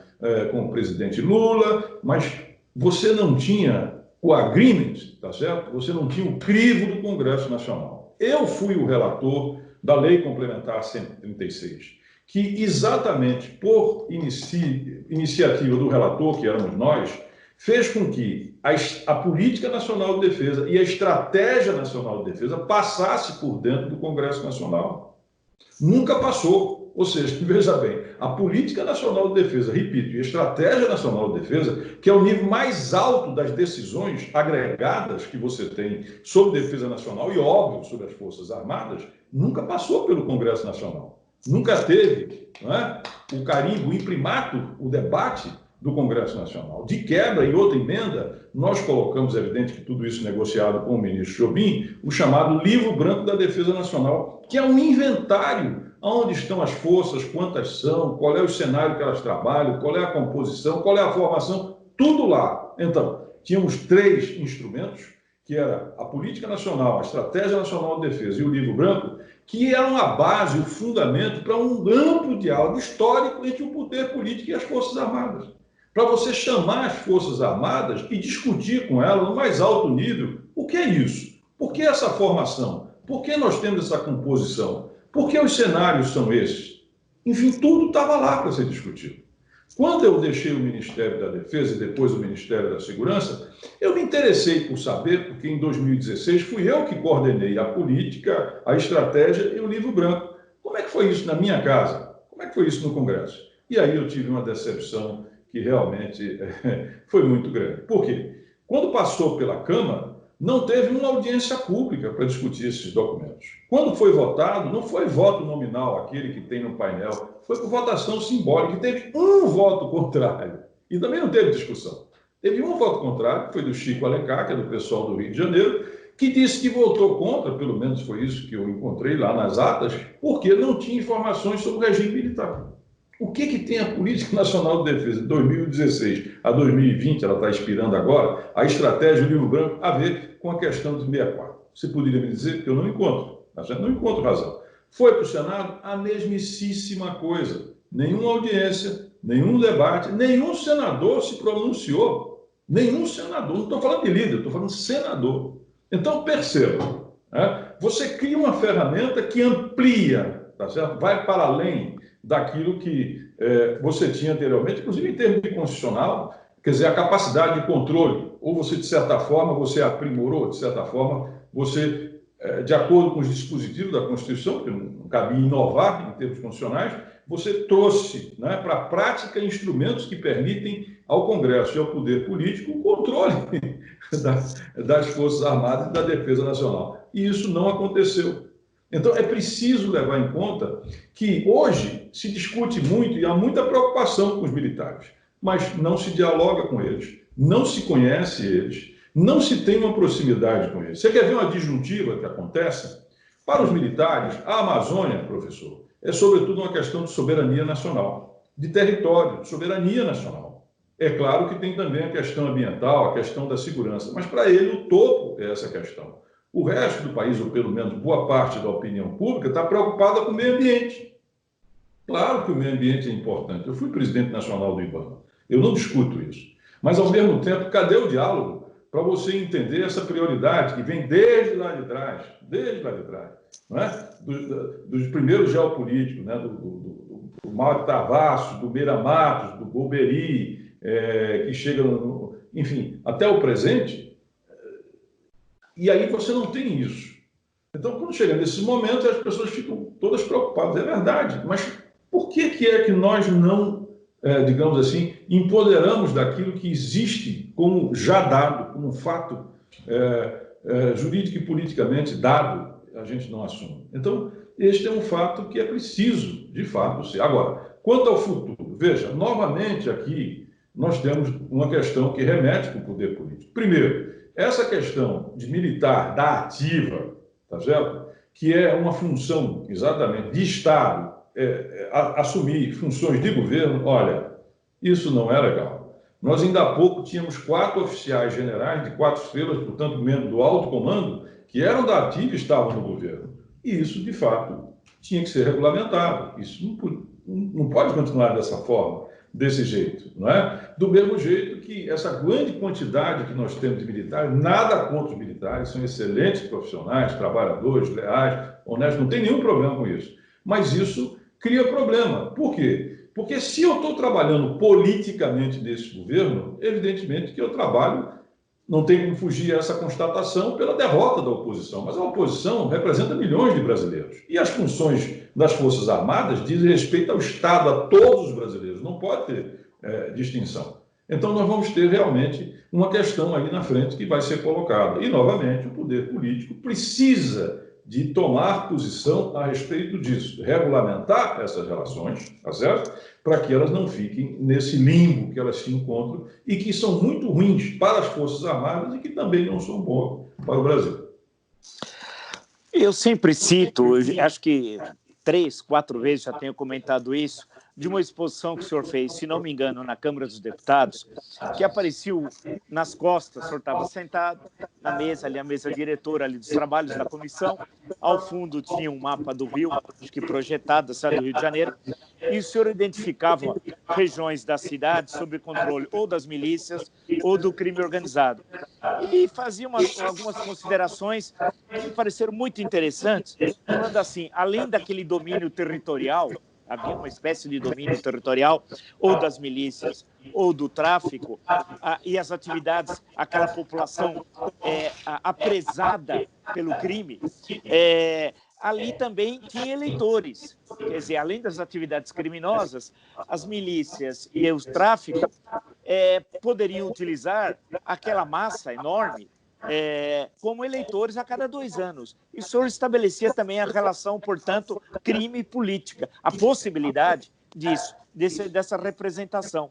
com o presidente Lula, mas você não tinha o agreement, tá certo? Você não tinha o crivo do Congresso Nacional. Eu fui o relator da Lei Complementar 136, que exatamente por iniciativa do relator, que éramos nós, fez com que a Política Nacional de Defesa e a Estratégia Nacional de Defesa passasse por dentro do Congresso Nacional. Nunca passou. Ou seja, veja bem, a Política Nacional de Defesa, repito, e a Estratégia Nacional de Defesa, que é o nível mais alto das decisões agregadas que você tem sobre defesa nacional e, óbvio, sobre as Forças Armadas, nunca passou pelo Congresso Nacional. Nunca teve, não é, o carimbo, o imprimato, o debate do Congresso Nacional. De quebra, em outra emenda, nós colocamos, é evidente que tudo isso negociado com o ministro Jobim, o chamado Livro Branco da Defesa Nacional, que é um inventário onde estão as forças, quantas são, qual é o cenário que elas trabalham, qual é a composição, qual é a formação, tudo lá. Então, tínhamos 3 instrumentos, que era a Política Nacional, a Estratégia Nacional de Defesa e o Livro Branco, que eram a base, o fundamento para um amplo diálogo histórico entre o poder político e as Forças Armadas. Para você chamar as Forças Armadas e discutir com elas no mais alto nível o que é isso, por que essa formação, por que nós temos essa composição, por que os cenários são esses. Enfim, tudo estava lá para ser discutido. Quando eu deixei o Ministério da Defesa e depois o Ministério da Segurança, eu me interessei por saber, porque em 2016 fui eu que coordenei a política, a estratégia e o Livro Branco. Como é que foi isso na minha casa? Como é que foi isso no Congresso? E aí eu tive uma decepção que realmente foi muito grande. Por quê? Quando passou pela Câmara, não teve uma audiência pública para discutir esses documentos. Quando foi votado, não foi voto nominal, aquele que tem no painel, foi por votação simbólica, e teve um voto contrário. E também não teve discussão. Teve um voto contrário, que foi do Chico Alencar, que é do pessoal do Rio de Janeiro, que disse que votou contra, pelo menos foi isso que eu encontrei lá nas atas, porque não tinha informações sobre o regime militar. O que tem a Política Nacional de Defesa de 2016 a 2020, ela está expirando agora, a estratégia do livro branco, a ver com a questão de 64? Você poderia me dizer que eu não encontro, não encontro razão. Foi para o Senado a mesmíssima coisa. Nenhuma audiência, nenhum debate, nenhum senador se pronunciou. Nenhum senador, não estou falando de líder, estou falando de senador. Então, perceba, né? Você cria uma ferramenta que amplia, tá certo? Vai para além daquilo que você tinha anteriormente, inclusive em termos de constitucional, quer dizer, a capacidade de controle, ou você, de certa forma, você aprimorou, de certa forma, você, de acordo com os dispositivos da Constituição, que não cabia inovar em termos constitucionais, você trouxe, né, para a prática instrumentos que permitem ao Congresso e ao poder político o controle das Forças Armadas e da Defesa Nacional. E isso não aconteceu. Então, é preciso levar em conta que hoje se discute muito e há muita preocupação com os militares, mas não se dialoga com eles, não se conhece eles, não se tem uma proximidade com eles. Você quer ver uma disjuntiva que acontece? Para os militares, a Amazônia, professor, é sobretudo uma questão de soberania nacional, de território, de soberania nacional. É claro que tem também a questão ambiental, a questão da segurança, mas para ele o topo é essa questão. O resto do país, ou pelo menos boa parte da opinião pública, está preocupada com o meio ambiente. Claro que o meio ambiente é importante. Eu fui presidente nacional do IBAMA. Eu não discuto isso. Mas, ao mesmo tempo, cadê o diálogo para você entender essa prioridade que vem desde lá de trás, não é? Dos primeiros geopolíticos, né? do Mário Tavares, do Beira Matos, do Golbery, que chega, enfim, até o presente. E aí você não tem isso. Então, quando chega nesses momentos, as pessoas ficam todas preocupadas. É verdade, mas por que é que nós não, digamos assim, empoderamos daquilo que existe como já dado, como um fato jurídico e politicamente dado, a gente não assume? Então, este é um fato que é preciso, de fato, ser. Agora, quanto ao futuro, veja, novamente aqui nós temos uma questão que remete para o poder político. Primeiro, essa questão de militar da ativa, tá certo? Que é uma função, exatamente, de Estado, assumir funções de governo, olha, isso não é legal. Nós ainda há pouco tínhamos 4 oficiais generais de 4 estrelas, portanto, membros do alto comando, que eram da ativa e estavam no governo. E isso, de fato, tinha que ser regulamentado. Isso não pode continuar dessa forma, desse jeito, não é? Do mesmo jeito que essa grande quantidade que nós temos de militares, nada contra os militares, são excelentes profissionais, trabalhadores, leais, honestos, não tem nenhum problema com isso. Mas isso cria problema. Por quê? Porque se eu estou trabalhando politicamente nesse governo, evidentemente que eu trabalho, não tem como fugir a essa constatação pela derrota da oposição, mas a oposição representa milhões de brasileiros. E as funções das Forças Armadas dizem respeito ao Estado, a todos os brasileiros, não pode ter distinção. Então, nós vamos ter realmente uma questão aí na frente que vai ser colocada. E, novamente, o poder político precisa de tomar posição a respeito disso, regulamentar essas relações, tá certo? Para que elas não fiquem nesse limbo que elas se encontram e que são muito ruins para as Forças Armadas e que também não são bons para o Brasil. Eu sempre cito, acho que 3, 4 vezes já tenho comentado isso, de uma exposição que o senhor fez, se não me engano, na Câmara dos Deputados, que apareceu nas costas, o senhor estava sentado na mesa, ali a mesa diretora ali dos trabalhos da comissão, ao fundo tinha um mapa do Rio, acho que projetado, da cidade do Rio de Janeiro, e o senhor identificava regiões da cidade sob controle ou das milícias ou do crime organizado. E fazia algumas considerações que me pareceram muito interessantes, falando assim, além daquele domínio territorial, havia uma espécie de domínio territorial, ou das milícias, ou do tráfico, e as atividades, aquela população apresada pelo crime, ali também tinha eleitores. Quer dizer, além das atividades criminosas, as milícias e o tráfico poderiam utilizar aquela massa enorme como eleitores a cada 2 anos. E o senhor estabelecia também a relação, portanto, crime e política, a possibilidade disso, dessa representação.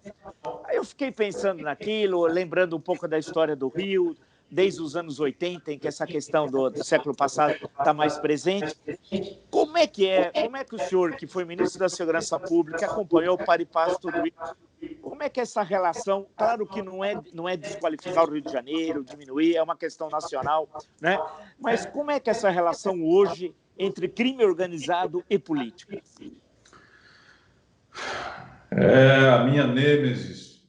Aí eu fiquei pensando naquilo, lembrando um pouco da história do Rio, desde os anos 80, em que essa questão do século passado está mais presente. Como como é que o senhor, que foi ministro da Segurança Pública, acompanhou o par e passo tudo isso? Como é que essa relação, claro que não é desqualificar o Rio de Janeiro, diminuir, é uma questão nacional, né? Mas como é que essa relação hoje entre crime organizado e política? É a minha nêmesis,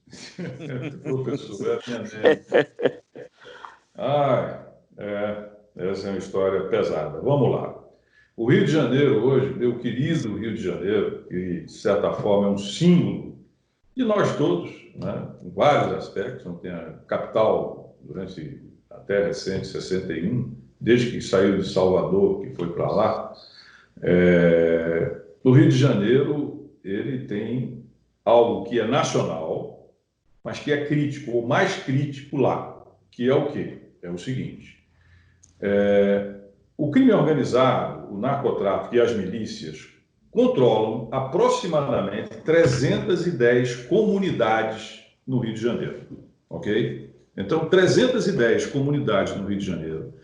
professor, é a minha nêmesis. Essa é uma história pesada. Vamos lá. O Rio de Janeiro hoje, meu querido Rio de Janeiro, que de certa forma é um símbolo de nós todos, né, em vários aspectos, não tem a capital durante até recente, 61, desde que saiu de Salvador, que foi para lá. O Rio de Janeiro, ele tem algo que é nacional, mas que é crítico, ou mais crítico lá, que é o quê? É o seguinte, o crime organizado, o narcotráfico e as milícias controlam aproximadamente 310 comunidades no Rio de Janeiro, ok? Então, 310 comunidades no Rio de Janeiro,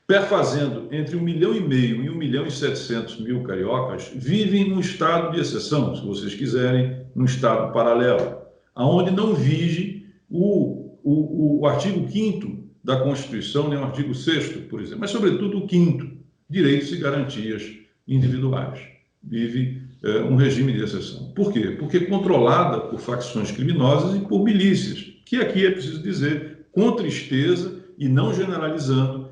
perfazendo entre 1,5 milhão e 1,7 milhão cariocas, vivem num estado de exceção, se vocês quiserem, num estado paralelo, aonde não vige o artigo 5º da Constituição, nem o artigo 6º, por exemplo, mas, sobretudo, o 5º, direitos e garantias individuais. Vive um regime de exceção. Por quê? Porque é controlada por facções criminosas e por milícias, que aqui é preciso dizer, com tristeza e não generalizando,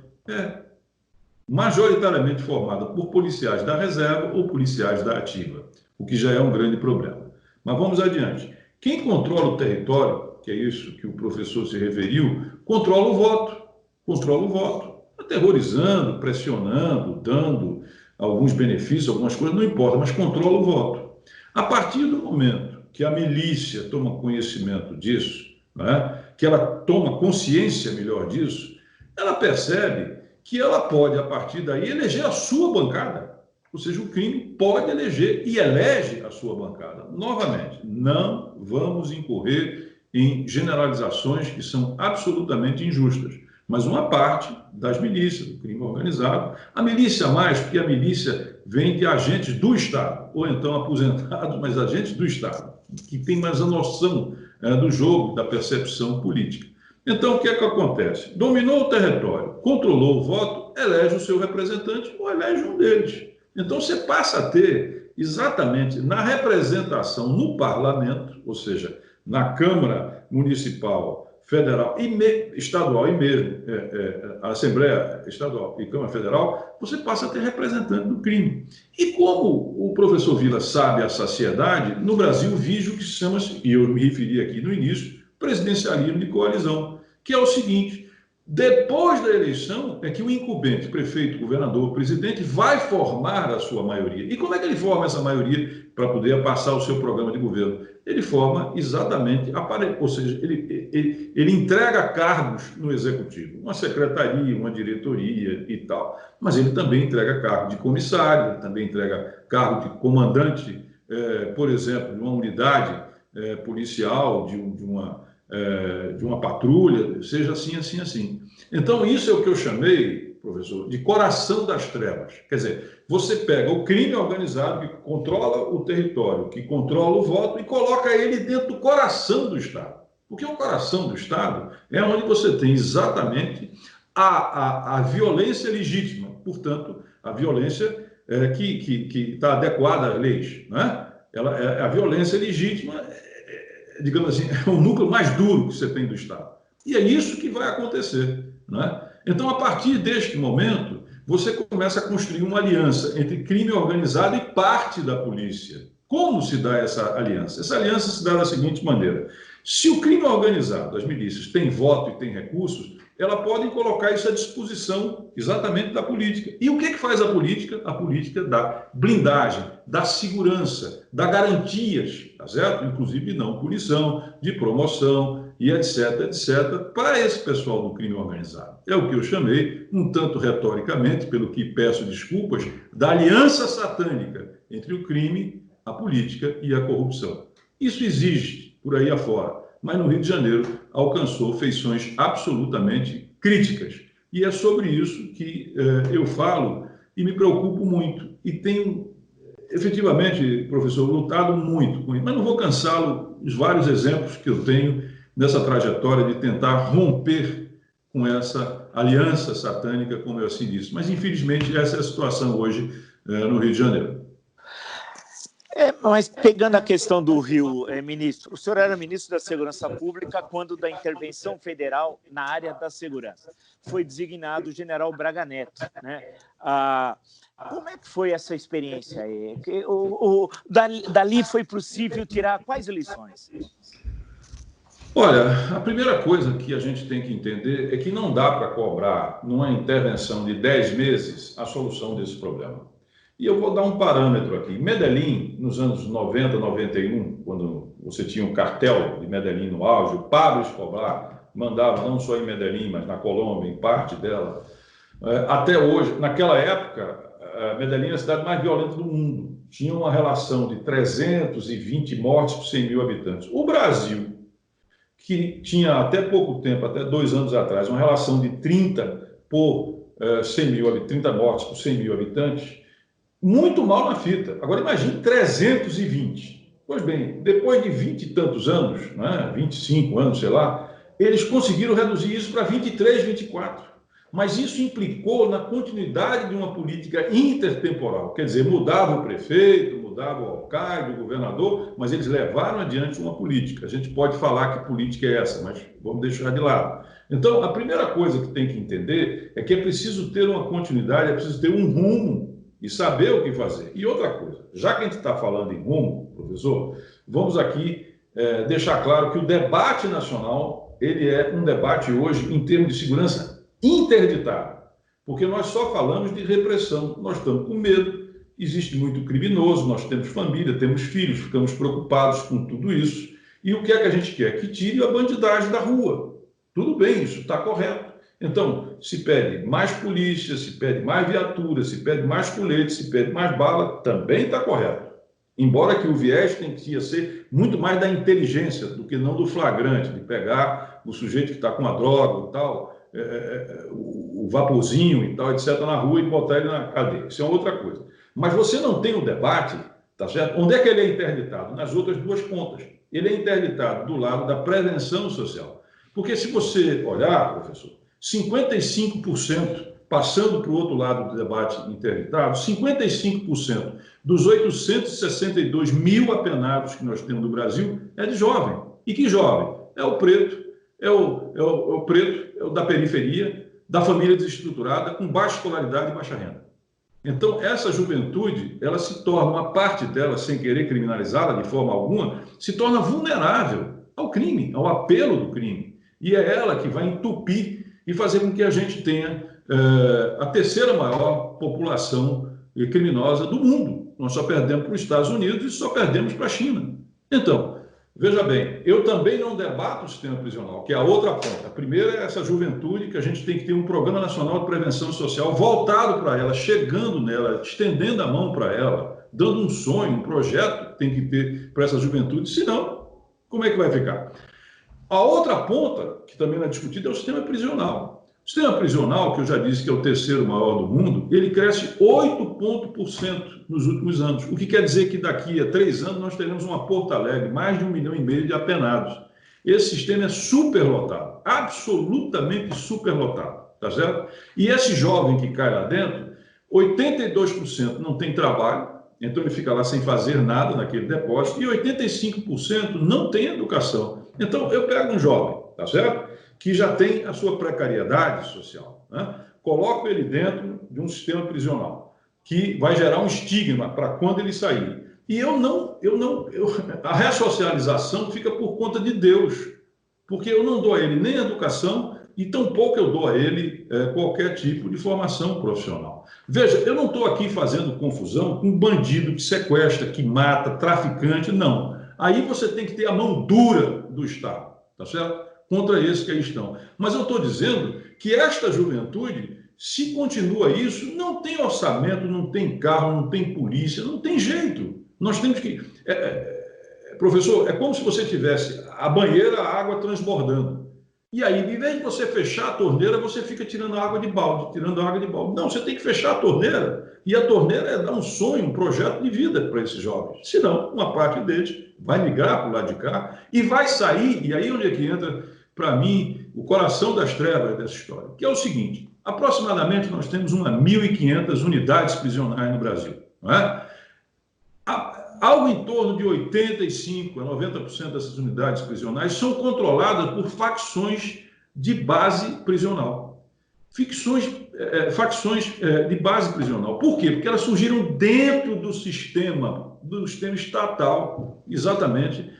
majoritariamente formada por policiais da reserva ou policiais da ativa, o que já é um grande problema. Mas vamos adiante. Quem controla o território, que é isso que o professor se referiu, controla o voto, aterrorizando, pressionando, dando alguns benefícios, algumas coisas, não importa, mas controla o voto. A partir do momento que a milícia toma conhecimento disso, né, que ela toma consciência melhor disso, ela percebe que ela pode, a partir daí, eleger a sua bancada. Ou seja, o crime pode eleger e elege a sua bancada. Novamente, não vamos incorrer em generalizações que são absolutamente injustas. Mas uma parte das milícias, do crime organizado, a milícia mais, porque a milícia vem de agentes do Estado, ou então aposentados, mas agentes do Estado, que tem mais a noção do jogo, da percepção política. Então, o que é que acontece? Dominou o território, controlou o voto, elege o seu representante ou elege um deles. Então, você passa a ter, exatamente na representação no parlamento, ou seja, na Câmara Municipal, Federal e estadual e mesmo a Assembleia Estadual e Câmara Federal, você passa a ter representante do crime. E como o professor Vila sabe a saciedade, no Brasil vige o que se chama, e eu me referi aqui no início, presidencialismo de coalizão, que é o seguinte: depois da eleição é que o incumbente, prefeito, governador, presidente, vai formar a sua maioria. E como é que ele forma essa maioria para poder passar o seu programa de governo? Ele forma exatamente, ou seja, ele entrega cargos no executivo, uma secretaria, uma diretoria e tal, mas ele também entrega cargo de comissário, ele também entrega cargo de comandante, por exemplo, de uma unidade policial, de uma patrulha, seja assim, assim, assim. Então, isso é o que eu chamei, professor, de coração das trevas. Quer dizer, você pega o crime organizado que controla o território, que controla o voto e coloca ele dentro do coração do Estado. Porque o coração do Estado é onde você tem exatamente a violência legítima, portanto, a violência que está adequada às leis, né? A violência legítima, digamos assim, é o núcleo mais duro que você tem do Estado. E é isso que vai acontecer, né? Então, a partir deste momento, você começa a construir uma aliança entre crime organizado e parte da polícia. Como se dá essa aliança? Essa aliança se dá da seguinte maneira: se o crime organizado, as milícias, tem voto e tem recursos, ela pode colocar isso à disposição exatamente da política. E o que faz a política? A política dá blindagem, dá segurança, dá garantias, tá certo? Inclusive de não punição, de promoção e etc, etc, para esse pessoal do crime organizado. É o que eu chamei, um tanto retoricamente, pelo que peço desculpas, da aliança satânica entre o crime, a política e a corrupção. Isso existe por aí afora, mas no Rio de Janeiro alcançou feições absolutamente críticas. E é sobre isso que eu falo e me preocupo muito. E tenho efetivamente, professor, lutado muito com isso, mas não vou cansá-lo os vários exemplos que eu tenho nessa trajetória de tentar romper com essa aliança satânica, como eu assim disse. Mas, infelizmente, essa é a situação hoje no Rio de Janeiro. Mas pegando a questão do Rio, ministro, o senhor era ministro da Segurança Pública quando da intervenção federal na área da segurança. Foi designado o general Braga Neto, né? Como é que foi essa experiência aí? Dali foi possível tirar quais lições? Olha, a primeira coisa que a gente tem que entender é que não dá para cobrar, numa intervenção de 10 meses, a solução desse problema. E eu vou dar um parâmetro aqui. Medellín, nos anos 90, 91, quando você tinha um cartel de Medellín no auge, o Pablo Escobar mandava não só em Medellín, mas na Colômbia, em parte dela. Até hoje, naquela época, Medellín é a cidade mais violenta do mundo. Tinha uma relação de 320 mortes por 100 mil habitantes. O Brasil, que tinha até pouco tempo, até 2 anos atrás, uma relação de 30 mortes por 100 mil habitantes, muito mal na fita. Agora imagine 320. Pois bem, depois de 20 e tantos anos, né, 25 anos, sei lá, eles conseguiram reduzir isso para 23, 24. Mas isso implicou na continuidade de uma política intertemporal. Quer dizer, mudava o prefeito, mudava o alcalde, o governador, mas eles levaram adiante uma política. A gente pode falar que política é essa, mas vamos deixar de lado. Então, a primeira coisa que tem que entender é que é preciso ter uma continuidade, é preciso ter um rumo e saber o que fazer. E outra coisa, já que a gente está falando em rumo, professor, vamos aqui deixar claro que o debate nacional, ele é um debate hoje em termos de segurança interditado, porque nós só falamos de repressão, nós estamos com medo, existe muito criminoso, nós temos família, temos filhos, ficamos preocupados com tudo isso, e o que é que a gente quer? Que tire a bandidagem da rua. Tudo bem, isso está correto. Então, se pede mais polícia, se pede mais viatura, se pede mais colete, se pede mais bala, também está correto. Embora que o viés tem que ser muito mais da inteligência do que não do flagrante, de pegar o sujeito que está com a droga e tal, o vaporzinho e tal, etc., na rua e botar ele na cadeia. Isso é outra coisa. Mas você não tem um debate, tá certo? Onde é que ele é interditado? Nas outras duas pontas. Ele é interditado do lado da prevenção social. Porque se você olhar, professor, 55%, passando para o outro lado do debate interditado, 55% dos 862 mil apenados que nós temos no Brasil é de jovem. E que jovem? É o preto, é o da periferia, da família desestruturada, com baixa escolaridade e baixa renda. Então, essa juventude, ela se torna, uma parte dela, sem querer criminalizá-la de forma alguma, se torna vulnerável ao crime, ao apelo do crime. E é ela que vai entupir e fazer com que a gente tenha a terceira maior população criminosa do mundo. Nós só perdemos para os Estados Unidos e só perdemos para a China. Então, veja bem, eu também não debato o sistema prisional, que é a outra ponta. A primeira é essa juventude, que a gente tem que ter um programa nacional de prevenção social voltado para ela, chegando nela, estendendo a mão para ela, dando um sonho, um projeto que tem que ter para essa juventude, senão, como é que vai ficar? A outra ponta, que também não é discutida, é o sistema prisional. O sistema prisional, que eu já disse que é o terceiro maior do mundo, ele cresce 8% nos últimos anos. O que quer dizer que daqui a 3 anos nós teremos uma Porto Alegre, mais de 1,5 milhão de apenados. Esse sistema é superlotado, absolutamente superlotado, tá certo? E esse jovem que cai lá dentro, 82% não tem trabalho, então ele fica lá sem fazer nada naquele depósito, e 85% não tem educação. Então, eu pego um jovem, tá certo? Que já tem a sua precariedade social, né? Coloco ele dentro de um sistema prisional, que vai gerar um estigma para quando ele sair. E a ressocialização fica por conta de Deus, porque eu não dou a ele nem educação e tampouco eu dou a ele qualquer tipo de formação profissional. Veja, eu não estou aqui fazendo confusão com bandido que sequestra, que mata, traficante, não. Aí você tem que ter a mão dura do Estado, tá certo? Contra esses que aí estão. Mas eu estou dizendo que esta juventude, se continua isso, não tem orçamento, não tem carro, não tem polícia, não tem jeito. Nós temos que... professor, é como se você tivesse a banheira, a água transbordando. E aí, em vez de você fechar a torneira, você fica tirando água de balde, tirando água de balde. Não, você tem que fechar a torneira. E a torneira é dar um sonho, um projeto de vida para esses jovens. Senão, uma parte deles vai migrar para o lado de cá e vai sair. E aí onde é que entra, para mim, o coração das trevas dessa história. Que é o seguinte, aproximadamente nós temos 1.500 unidades prisionais no Brasil. Não é? Algo em torno de 85% a 90% dessas unidades prisionais são controladas por facções de base prisional. Facções de base prisional. Por quê? Porque elas surgiram dentro do sistema estatal, exatamente,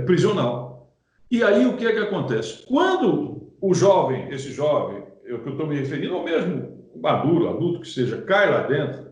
prisional. E aí o que é que acontece? Quando o jovem, esse jovem, que eu estou me referindo, ou mesmo maduro, adulto que seja, cai lá dentro,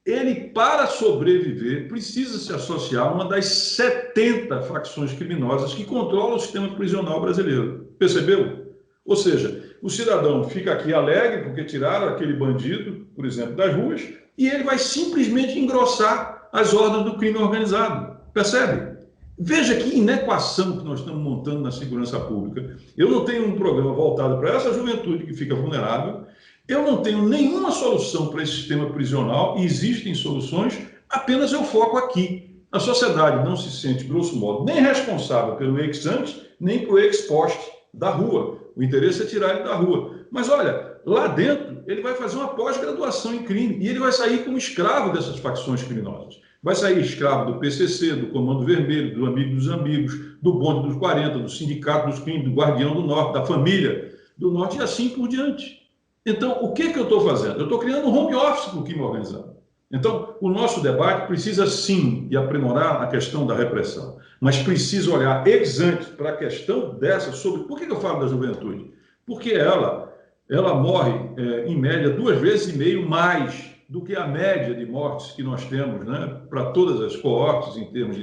ele, para sobreviver, precisa se associar a uma das 70 facções criminosas que controlam o sistema prisional brasileiro. Percebeu? Ou seja, o cidadão fica aqui alegre porque tiraram aquele bandido, por exemplo, das ruas, e ele vai simplesmente engrossar as ordens do crime organizado. Percebe? Veja que inequação que nós estamos montando na segurança pública. Eu não tenho um programa voltado para essa juventude que fica vulnerável. Eu não tenho nenhuma solução para esse sistema prisional e existem soluções, apenas eu foco aqui. A sociedade não se sente, grosso modo, nem responsável pelo ex-ante, nem pelo ex-post da rua. O interesse é tirar ele da rua. Mas olha, lá dentro ele vai fazer uma pós-graduação em crime e ele vai sair como escravo dessas facções criminosas. Vai sair escravo do PCC, do Comando Vermelho, do Amigo dos Amigos, do Bonde dos 40, do Sindicato dos Crimes, do Guardião do Norte, da Família do Norte e assim por diante. Então, o que eu estou fazendo? Eu estou criando um home office para o crime organizado. Então, o nosso debate precisa sim de aprimorar a questão da repressão, mas precisa olhar ex ante para a questão dessa sobre... Por que eu falo da juventude? Porque ela morre, em média, 2,5 vezes mais do que a média de mortes que nós temos, né, para todas as coortes em termos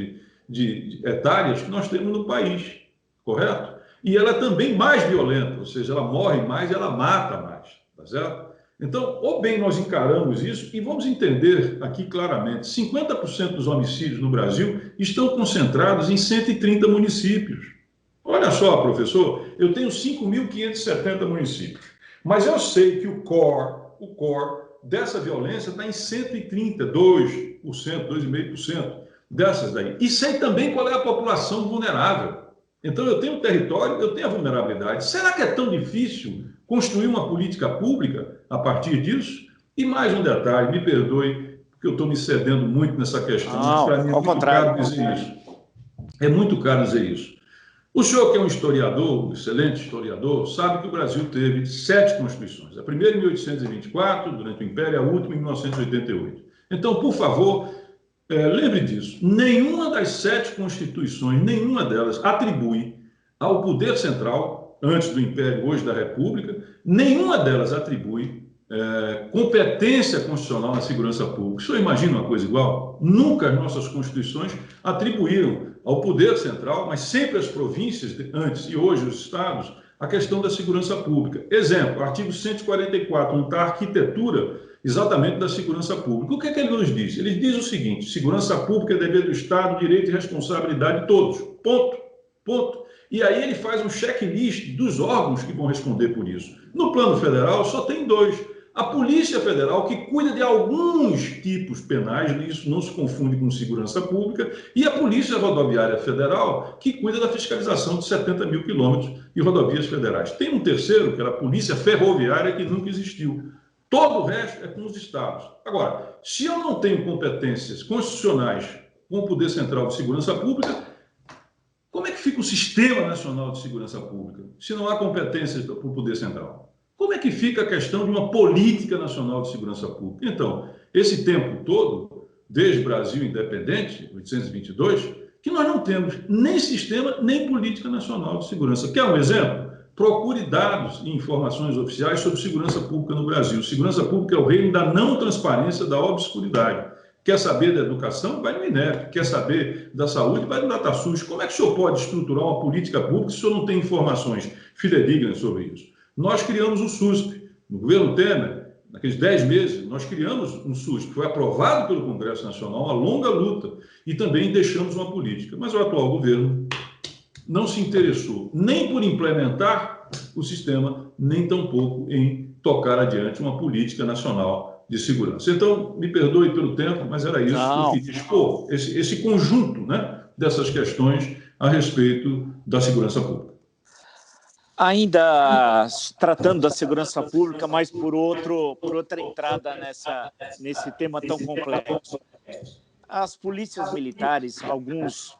de etárias que nós temos no país, correto? E ela é também mais violenta, ou seja, ela morre mais e ela mata mais. Tá certo? Então, ou bem nós encaramos isso e vamos entender aqui claramente, 50% dos homicídios no Brasil estão concentrados em 130 municípios. Olha só, professor, eu tenho 5.570 municípios, mas eu sei que o core dessa violência está em 130, 2%, 2,5% dessas daí. E sei também qual é a população vulnerável. Então, eu tenho o território, eu tenho a vulnerabilidade. Será que é tão difícil construir uma política pública a partir disso? E mais um detalhe, me perdoe, porque eu estou me cedendo muito nessa questão, mas para mim é muito caro dizer isso. É muito caro dizer isso. O senhor, que é um historiador, um excelente historiador, sabe que o Brasil teve 7 constituições. A primeira em 1824, durante o Império, a última em 1988. Então, por favor, lembre disso. Nenhuma das 7 constituições, nenhuma delas atribui ao poder central, antes do Império, hoje da República, nenhuma delas atribui competência constitucional na segurança pública. O senhor imagina uma coisa igual? Nunca as nossas constituições atribuíram ao poder central, mas sempre as províncias, antes e hoje os estados, a questão da segurança pública. Exemplo, artigo 144, onde está a arquitetura exatamente da segurança pública. O que é que ele nos diz? Ele diz o seguinte: segurança pública é dever do Estado, direito e responsabilidade de todos. Ponto. Ponto. E aí ele faz um checklist dos órgãos que vão responder por isso. No plano federal só tem 2. A Polícia Federal, que cuida de alguns tipos penais, isso não se confunde com segurança pública, e a Polícia Rodoviária Federal, que cuida da fiscalização de 70 mil quilômetros de rodovias federais. Tem um terceiro, que era a Polícia Ferroviária, que nunca existiu. Todo o resto é com os estados. Agora, se eu não tenho competências constitucionais com o Poder Central de Segurança Pública, como é que fica o Sistema Nacional de Segurança Pública, se não há competências para o Poder Central? Como é que fica a questão de uma política nacional de segurança pública? Então, esse tempo todo, desde Brasil independente, 1822, que nós não temos nem sistema, nem política nacional de segurança. Quer um exemplo? Procure dados e informações oficiais sobre segurança pública no Brasil. Segurança pública é o reino da não transparência, da obscuridade. Quer saber da educação? Vai no INEP. Quer saber da saúde? Vai no DataSUS. Como é que o senhor pode estruturar uma política pública se o senhor não tem informações fidedignas sobre isso? Nós criamos o SUSP. No governo Temer, naqueles 10 meses, nós criamos um SUSP, que foi aprovado pelo Congresso Nacional, uma longa luta, e também deixamos uma política. Mas o atual governo não se interessou nem por implementar o sistema, nem tampouco em tocar adiante uma política nacional de segurança. Então, me perdoe pelo tempo, mas era isso que eu quis expor, esse conjunto, né, dessas questões a respeito da segurança pública. Ainda tratando da segurança pública, mas por outra entrada nesse tema tão complexo. As polícias militares, alguns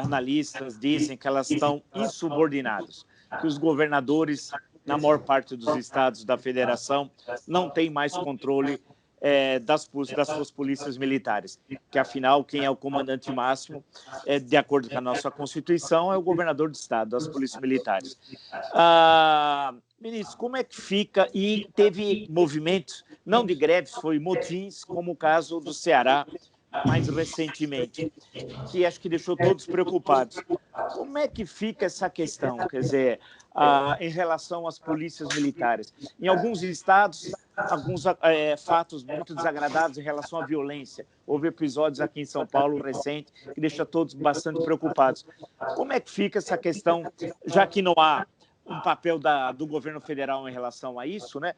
analistas dizem que elas estão insubordinadas, que os governadores, na maior parte dos estados da federação, não têm mais controle das suas polícias militares, que afinal quem é o comandante máximo, de acordo com a nossa Constituição, é o governador do estado, das polícias militares. Ministro, como é que fica? E teve movimentos, não de greves, foi motins, como o caso do Ceará, mais recentemente, que acho que deixou todos preocupados. Como é que fica essa questão, quer dizer, em relação às polícias militares? Em alguns estados, alguns fatos muito desagradáveis em relação à violência. Houve episódios aqui em São Paulo recente que deixa todos bastante preocupados. Como é que fica essa questão, já que não há um papel do governo federal em relação a isso, né?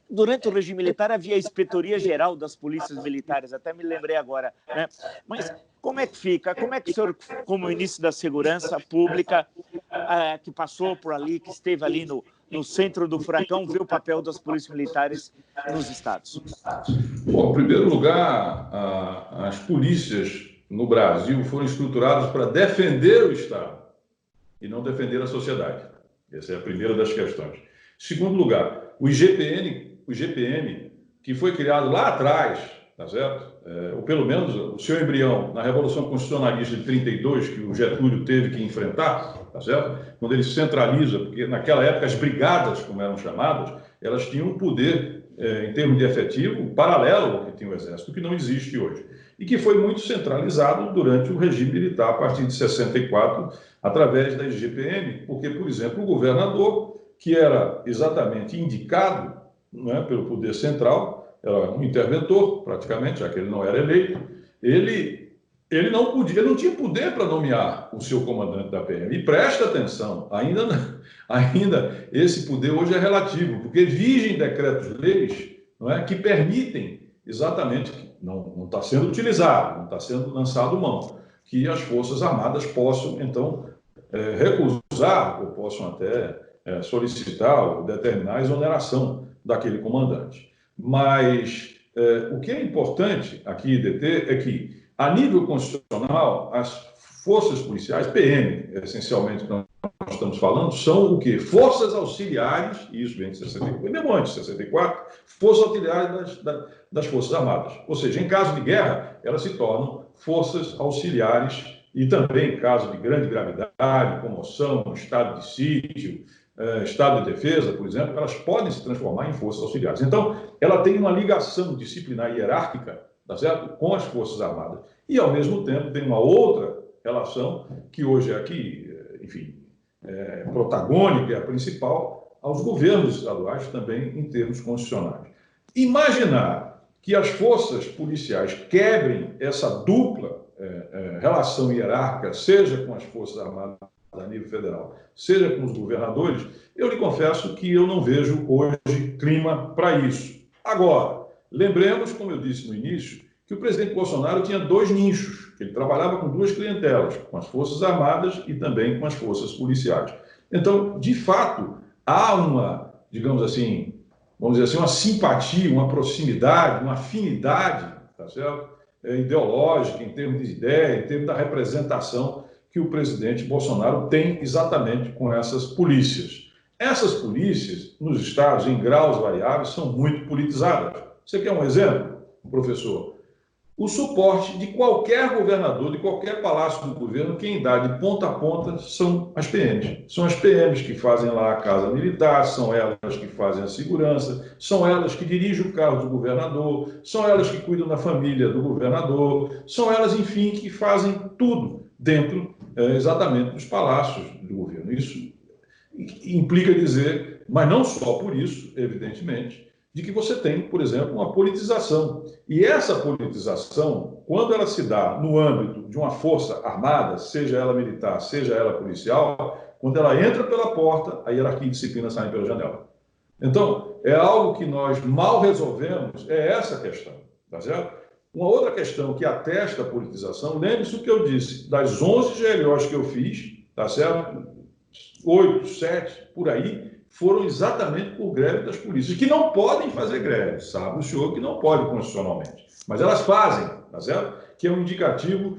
Durante o regime militar havia a Inspetoria Geral das Polícias Militares, até me lembrei agora, né? Mas como é que fica? Como é que o senhor, como ministro da Segurança Pública, que passou por ali, que esteve ali no centro do furacão, vê o papel das polícias militares nos estados? Bom, em primeiro lugar, as polícias no Brasil foram estruturadas para defender o Estado e não defender a sociedade. Essa é a primeira das questões. Segundo lugar, o IGPM, que foi criado lá atrás, tá certo? Ou pelo menos o seu embrião na Revolução Constitucionalista de 32, que o Getúlio teve que enfrentar, tá certo? Quando ele centraliza, porque naquela época as brigadas, como eram chamadas, elas tinham um poder, em termos de efetivo, paralelo ao que tinha o Exército, que não existe hoje. E que foi muito centralizado durante o regime militar, a partir de 64, através da IGPM, porque, por exemplo, o governador, que era exatamente indicado, né, pelo poder central, era um interventor, praticamente, já que ele não era eleito, ele não tinha poder para nomear o seu comandante da PM. E presta atenção, ainda esse poder hoje é relativo, porque vigem decretos-leis, não é, que permitem exatamente, não está sendo utilizado, não está sendo lançado mão, que as Forças Armadas possam, então, recusar, ou possam até solicitar ou determinar a exoneração daquele comandante. Mas o que é importante aqui, DT, é que, a nível constitucional, as forças policiais, PM, essencialmente, que nós estamos falando, são o quê? Forças auxiliares, e isso vem de 64, e mesmo antes de 64, forças auxiliares das Forças Armadas. Ou seja, em caso de guerra, elas se tornam forças auxiliares e também em caso de grande gravidade, comoção, estado de sítio, estado de defesa, por exemplo, elas podem se transformar em forças auxiliares. Então, ela tem uma ligação disciplinar hierárquica, tá certo? Com as Forças Armadas. E, ao mesmo tempo, tem uma outra relação que hoje é aqui, enfim, protagônica, é a principal, aos governos estaduais também em termos constitucionais. Imaginar que as forças policiais quebrem essa dupla relação hierárquica, seja com as Forças Armadas a nível federal, seja com os governadores, eu lhe confesso que eu não vejo hoje clima para isso. Agora, lembremos, como eu disse no início, que o presidente Bolsonaro tinha dois nichos, que ele trabalhava com duas clientelas, com as Forças Armadas e também com as forças policiais. Então, de fato, há uma, digamos assim, vamos dizer assim, uma simpatia, uma proximidade, uma afinidade, tá certo? Ideológica, em termos de ideia, em termos da representação que o presidente Bolsonaro tem exatamente com essas polícias. Essas polícias, nos estados, em graus variáveis, são muito politizadas. Você quer um exemplo, professor? O suporte de qualquer governador, de qualquer palácio do governo, quem dá de ponta a ponta são as PMs. São as PMs que fazem lá a casa militar, são elas que fazem a segurança, são elas que dirigem o carro do governador, são elas que cuidam da família do governador, são elas, enfim, que fazem tudo dentro exatamente dos palácios do governo. Isso implica dizer, mas não só por isso, evidentemente, de que você tem, por exemplo, uma politização. E essa politização, quando ela se dá no âmbito de uma força armada, seja ela militar, seja ela policial, quando ela entra pela porta, a hierarquia e disciplina saem pela janela. Então, é algo que nós mal resolvemos, é essa questão, tá certo? Uma outra questão que atesta a politização, lembre-se o que eu disse, das 11 GLOs que eu fiz, tá certo? 8, 7, por aí, foram exatamente por greve das polícias, que não podem fazer greve, sabe o senhor que não pode constitucionalmente, mas elas fazem, tá certo? Que é um indicativo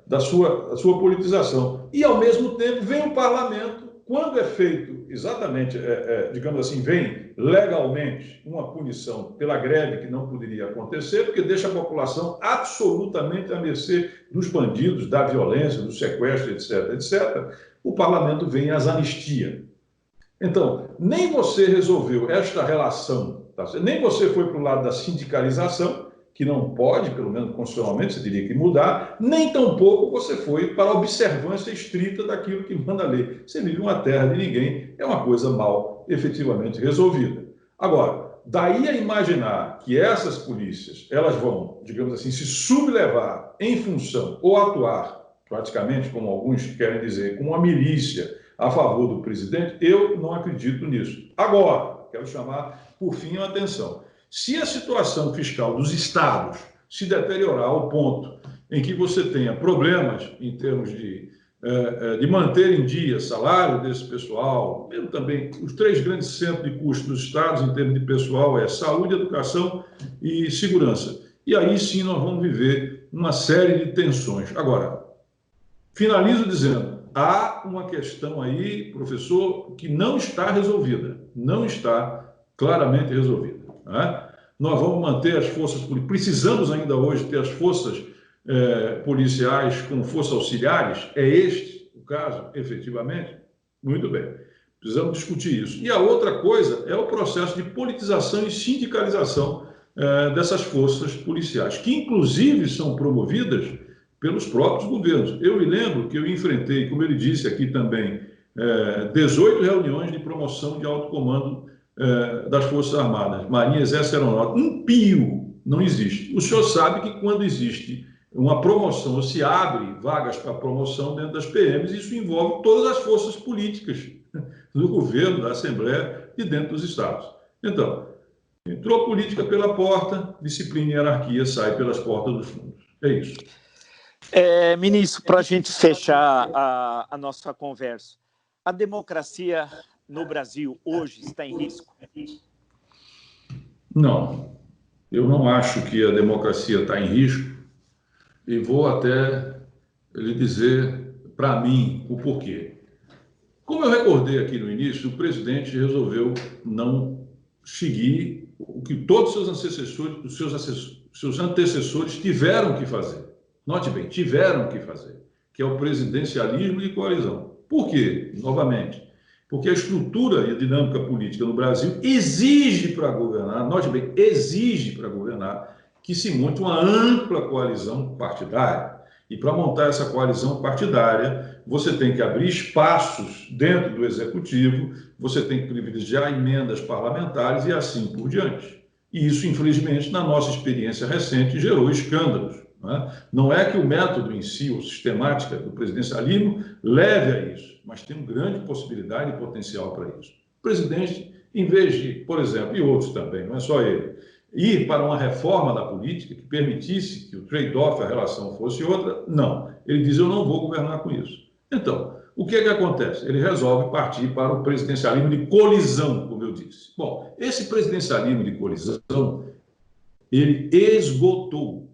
da sua politização. E, ao mesmo tempo, vem o parlamento, quando é feito exatamente, digamos assim, vem legalmente uma punição pela greve que não poderia acontecer, porque deixa a população absolutamente à mercê dos bandidos, da violência, do sequestro, etc., etc., o parlamento vem às anistias. Então, nem você resolveu esta relação, tá? Nem você foi para o lado da sindicalização, que não pode, pelo menos constitucionalmente, você teria que mudar, nem tampouco você foi para a observância estrita daquilo que manda a lei. Você vive uma terra de ninguém, é uma coisa mal efetivamente resolvida. Agora, daí a imaginar que essas polícias, elas vão, digamos assim, se sublevar em função ou atuar, praticamente, como alguns querem dizer, como uma milícia a favor do presidente, eu não acredito nisso. Agora, quero chamar, por fim, a atenção. Se a situação fiscal dos estados se deteriorar ao ponto em que você tenha problemas em termos de manter em dia salário desse pessoal, mesmo também os 3 grandes centros de custo dos estados em termos de pessoal é saúde, educação e segurança. E aí sim nós vamos viver uma série de tensões. Agora, finalizo dizendo, há uma questão aí, professor, que não está resolvida, não está claramente resolvida. Nós vamos manter as forças policiais, precisamos ainda hoje ter as forças policiais como forças auxiliares, é este o caso, efetivamente? Muito bem, precisamos discutir isso. E a outra coisa é o processo de politização e sindicalização dessas forças policiais, que inclusive são promovidas pelos próprios governos. Eu me lembro que eu enfrentei, como ele disse aqui também, 18 reuniões de promoção de alto comando das Forças Armadas, Marinha, Exército e Aeronáutica. Um pio não existe. O senhor sabe que quando existe uma promoção, ou se abre vagas para promoção dentro das PMs, isso envolve todas as forças políticas do governo, da Assembleia e dentro dos estados. Então, entrou política pela porta, disciplina e hierarquia sai pelas portas dos fundos. É isso. Ministro, para a gente fechar a nossa conversa, a democracia no Brasil hoje está em risco? Não, eu não acho que a democracia está em risco e vou até lhe dizer, para mim, o porquê. Como eu recordei aqui no início, o presidente resolveu não seguir o que todos seus antecessores tiveram que fazer. Note bem, tiveram que fazer, que é o presidencialismo de coalizão. Por quê? Novamente, porque a estrutura e a dinâmica política no Brasil exige para governar, note bem, exige para governar que se monte uma ampla coalizão partidária. E para montar essa coalizão partidária, você tem que abrir espaços dentro do executivo, você tem que privilegiar emendas parlamentares e assim por diante. E isso, infelizmente, na nossa experiência recente, gerou escândalos. Não é que o método em si, ou sistemática do presidencialismo, leve a isso, mas tem uma grande possibilidade e potencial para isso. O presidente, em vez de, por exemplo, e outros também, não é só ele, ir para uma reforma da política que permitisse que o trade-off, a relação fosse outra, não. Ele diz, eu não vou governar com isso. Então, o que é que acontece? Ele resolve partir para o presidencialismo de colisão, como eu disse. Bom, esse presidencialismo de colisão, ele esgotou.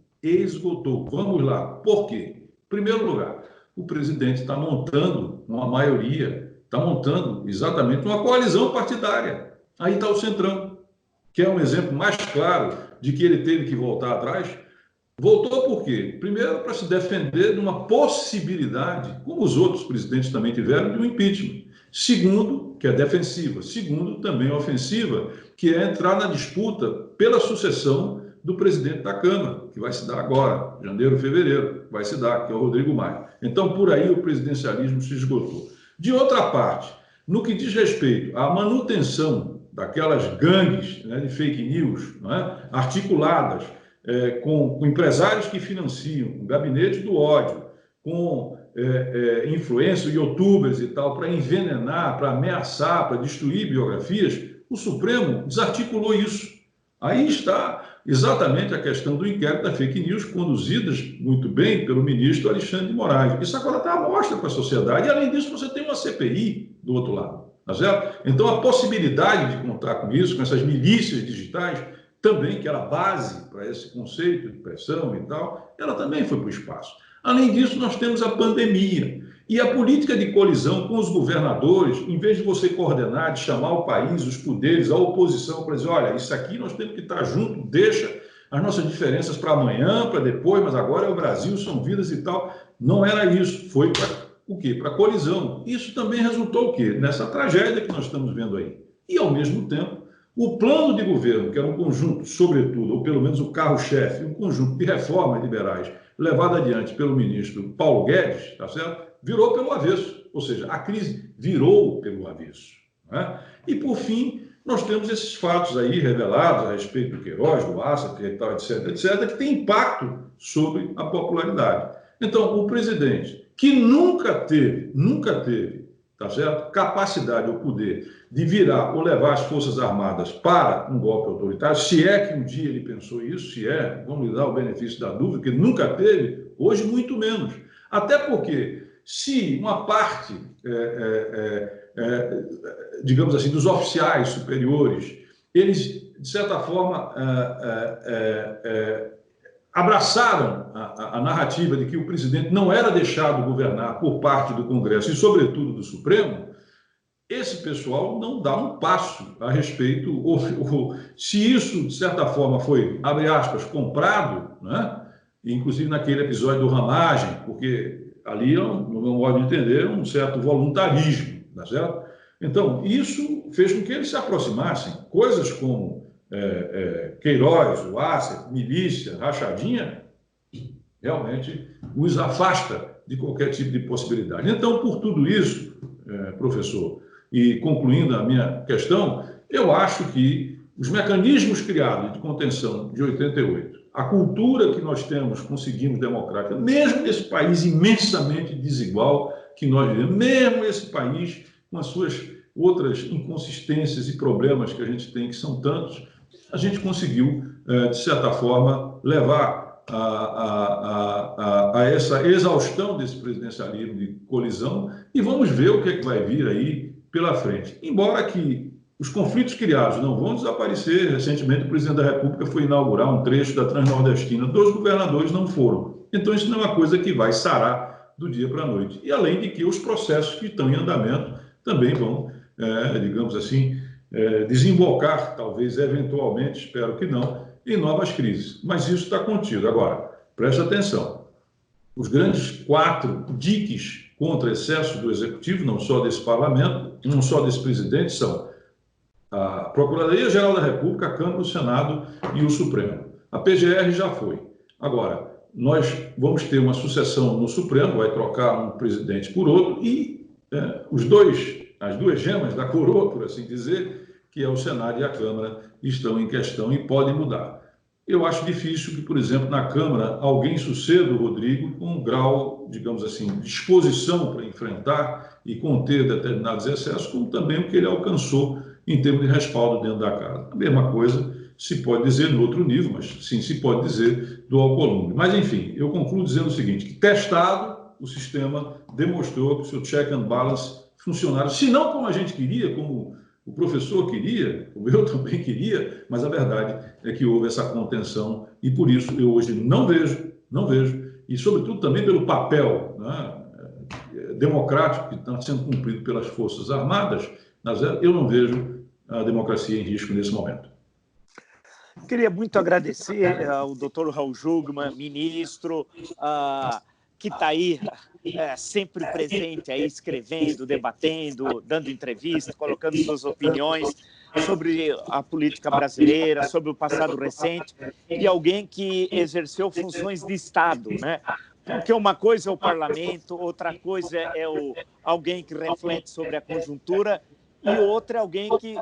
Vamos lá. Por quê? Em primeiro lugar, o presidente está montando uma maioria, está montando exatamente uma coalizão partidária. Aí está o Centrão, que é um exemplo mais claro de que ele teve que voltar atrás. Voltou por quê? Primeiro, para se defender de uma possibilidade, como os outros presidentes também tiveram, de um impeachment. Segundo, que é defensiva. Segundo, também ofensiva, que é entrar na disputa pela sucessão do presidente da Câmara, que vai se dar agora, janeiro, fevereiro, vai se dar, que é o Rodrigo Maia. Então, por aí o presidencialismo se esgotou. De outra parte, no que diz respeito à manutenção daquelas gangues, né, de fake news, né, articuladas com empresários que financiam, com gabinete do ódio, com influencers, youtubers e tal, para envenenar, para ameaçar, para destruir biografias, o Supremo desarticulou isso. Aí está exatamente a questão do inquérito da fake news, conduzidas muito bem pelo ministro Alexandre de Moraes. Isso agora está à mostra para a sociedade. E, além disso, você tem uma CPI do outro lado. Tá certo? Então, a possibilidade de contar com isso, com essas milícias digitais, também, que era a base para esse conceito de pressão e tal, ela também foi para o espaço. Além disso, nós temos a pandemia. E a política de colisão com os governadores, em vez de você coordenar, de chamar o país, os poderes, a oposição, para dizer, olha, isso aqui nós temos que estar junto, deixa as nossas diferenças para amanhã, para depois, mas agora é o Brasil, são vidas e tal. Não era isso, foi para o quê? Para colisão. Isso também resultou o quê? Nessa tragédia que nós estamos vendo aí. E, ao mesmo tempo, o plano de governo, que era um conjunto, sobretudo, ou pelo menos o carro-chefe, um conjunto de reformas liberais levado adiante pelo ministro Paulo Guedes, tá certo? Virou pelo avesso, ou seja, a crise virou pelo avesso. Né? E, por fim, nós temos esses fatos aí revelados a respeito do Queiroz, do Assad, etc., etc., que tem impacto sobre a popularidade. Então, o presidente, que nunca teve, tá certo? Capacidade ou poder de virar ou levar as Forças Armadas para um golpe autoritário, se é que um dia ele pensou isso, se é, vamos lhe dar o benefício da dúvida, que nunca teve, hoje muito menos. Até porque, se uma parte, digamos assim, dos oficiais superiores, eles, de certa forma, abraçaram a narrativa de que o presidente não era deixado governar por parte do Congresso e, sobretudo, do Supremo, esse pessoal não dá um passo a respeito, se isso, de certa forma, foi, abre aspas, comprado, né? Inclusive naquele episódio do Ramagem, porque ali, no meu modo de entender, um certo voluntarismo, tá certo? Então, isso fez com que eles se aproximassem. Coisas como Queiroz, o Assad, milícia, rachadinha, realmente os afasta de qualquer tipo de possibilidade. Então, por tudo isso, professor, e concluindo a minha questão, eu acho que os mecanismos criados de contenção de 88, a cultura que nós temos, conseguimos democrática, mesmo nesse país imensamente desigual que nós vivemos, mesmo esse país com as suas outras inconsistências e problemas que a gente tem, que são tantos, a gente conseguiu, de certa forma, levar a essa exaustão desse presidencialismo de colisão, e vamos ver o que é que vai vir aí pela frente. Embora que os conflitos criados não vão desaparecer, recentemente o presidente da República foi inaugurar um trecho da Transnordestina, 2 governadores não foram. Então isso não é uma coisa que vai sarar do dia para a noite. E além de que os processos que estão em andamento também vão, digamos assim, desembocar, talvez eventualmente, espero que não, em novas crises. Mas isso está contido. Agora, preste atenção, os grandes 4 diques contra excesso do Executivo, não só desse parlamento, não só desse presidente, são a Procuradoria-Geral da República, a Câmara, o Senado e o Supremo. A PGR já foi. Agora, nós vamos ter uma sucessão no Supremo, vai trocar um presidente por outro, e as duas gemas da coroa, por assim dizer, que é o Senado e a Câmara, estão em questão e podem mudar. Eu acho difícil que, por exemplo, na Câmara, alguém suceda o Rodrigo com um grau, digamos assim, de disposição para enfrentar e conter determinados excessos, como também o que ele alcançou em termos de respaldo dentro da casa. A mesma coisa se pode dizer no outro nível, mas sim se pode dizer do Alcolumbre. Mas, enfim, eu concluo dizendo o seguinte, que testado, o sistema demonstrou que o seu check and balance funcionaram, se não como a gente queria, como o professor queria, como eu também queria, mas a verdade é que houve essa contenção e por isso eu hoje não vejo, e sobretudo também pelo papel, né, democrático que está sendo cumprido pelas Forças Armadas, eu não vejo a democracia em risco nesse momento. Queria muito agradecer ao Dr. Raul Jungmann, ministro, que está aí sempre presente, aí, escrevendo, debatendo, dando entrevista, colocando suas opiniões sobre a política brasileira, sobre o passado recente, e alguém que exerceu funções de Estado, né? Porque uma coisa é o parlamento, outra coisa é alguém que reflete sobre a conjuntura, e outro é alguém que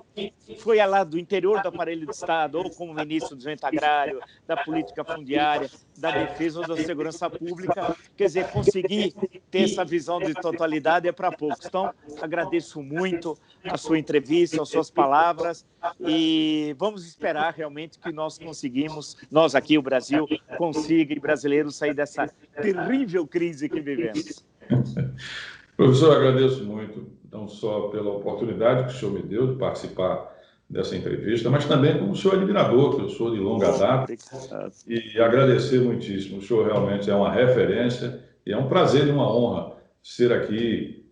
foi lá do interior do aparelho do Estado, ou como ministro do Desenvolvimento Agrário, da política fundiária, da defesa ou da segurança pública. Quer dizer, conseguir ter essa visão de totalidade é para poucos. Então, agradeço muito a sua entrevista, as suas palavras, e vamos esperar realmente que nós conseguimos, nós aqui, o Brasil, consiga e brasileiros sair dessa terrível crise que vivemos. Professor, agradeço muito, não só pela oportunidade que o senhor me deu de participar dessa entrevista, mas também como seu admirador, que eu sou de longa data, e agradecer muitíssimo. O senhor realmente é uma referência e é um prazer e uma honra ser aqui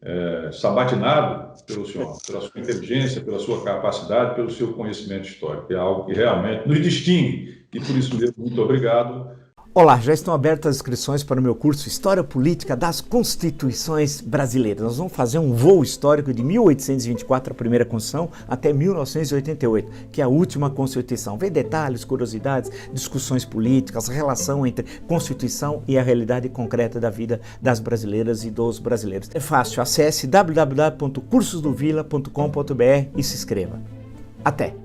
sabatinado pelo senhor, pela sua inteligência, pela sua capacidade, pelo seu conhecimento histórico. É algo que realmente nos distingue e, por isso mesmo, muito obrigado. Olá, já estão abertas as inscrições para o meu curso História Política das Constituições Brasileiras. Nós vamos fazer um voo histórico de 1824, a primeira Constituição, até 1988, que é a última Constituição. Vê detalhes, curiosidades, discussões políticas, relação entre Constituição e a realidade concreta da vida das brasileiras e dos brasileiros. É fácil, acesse www.cursosdovila.com.br e se inscreva. Até!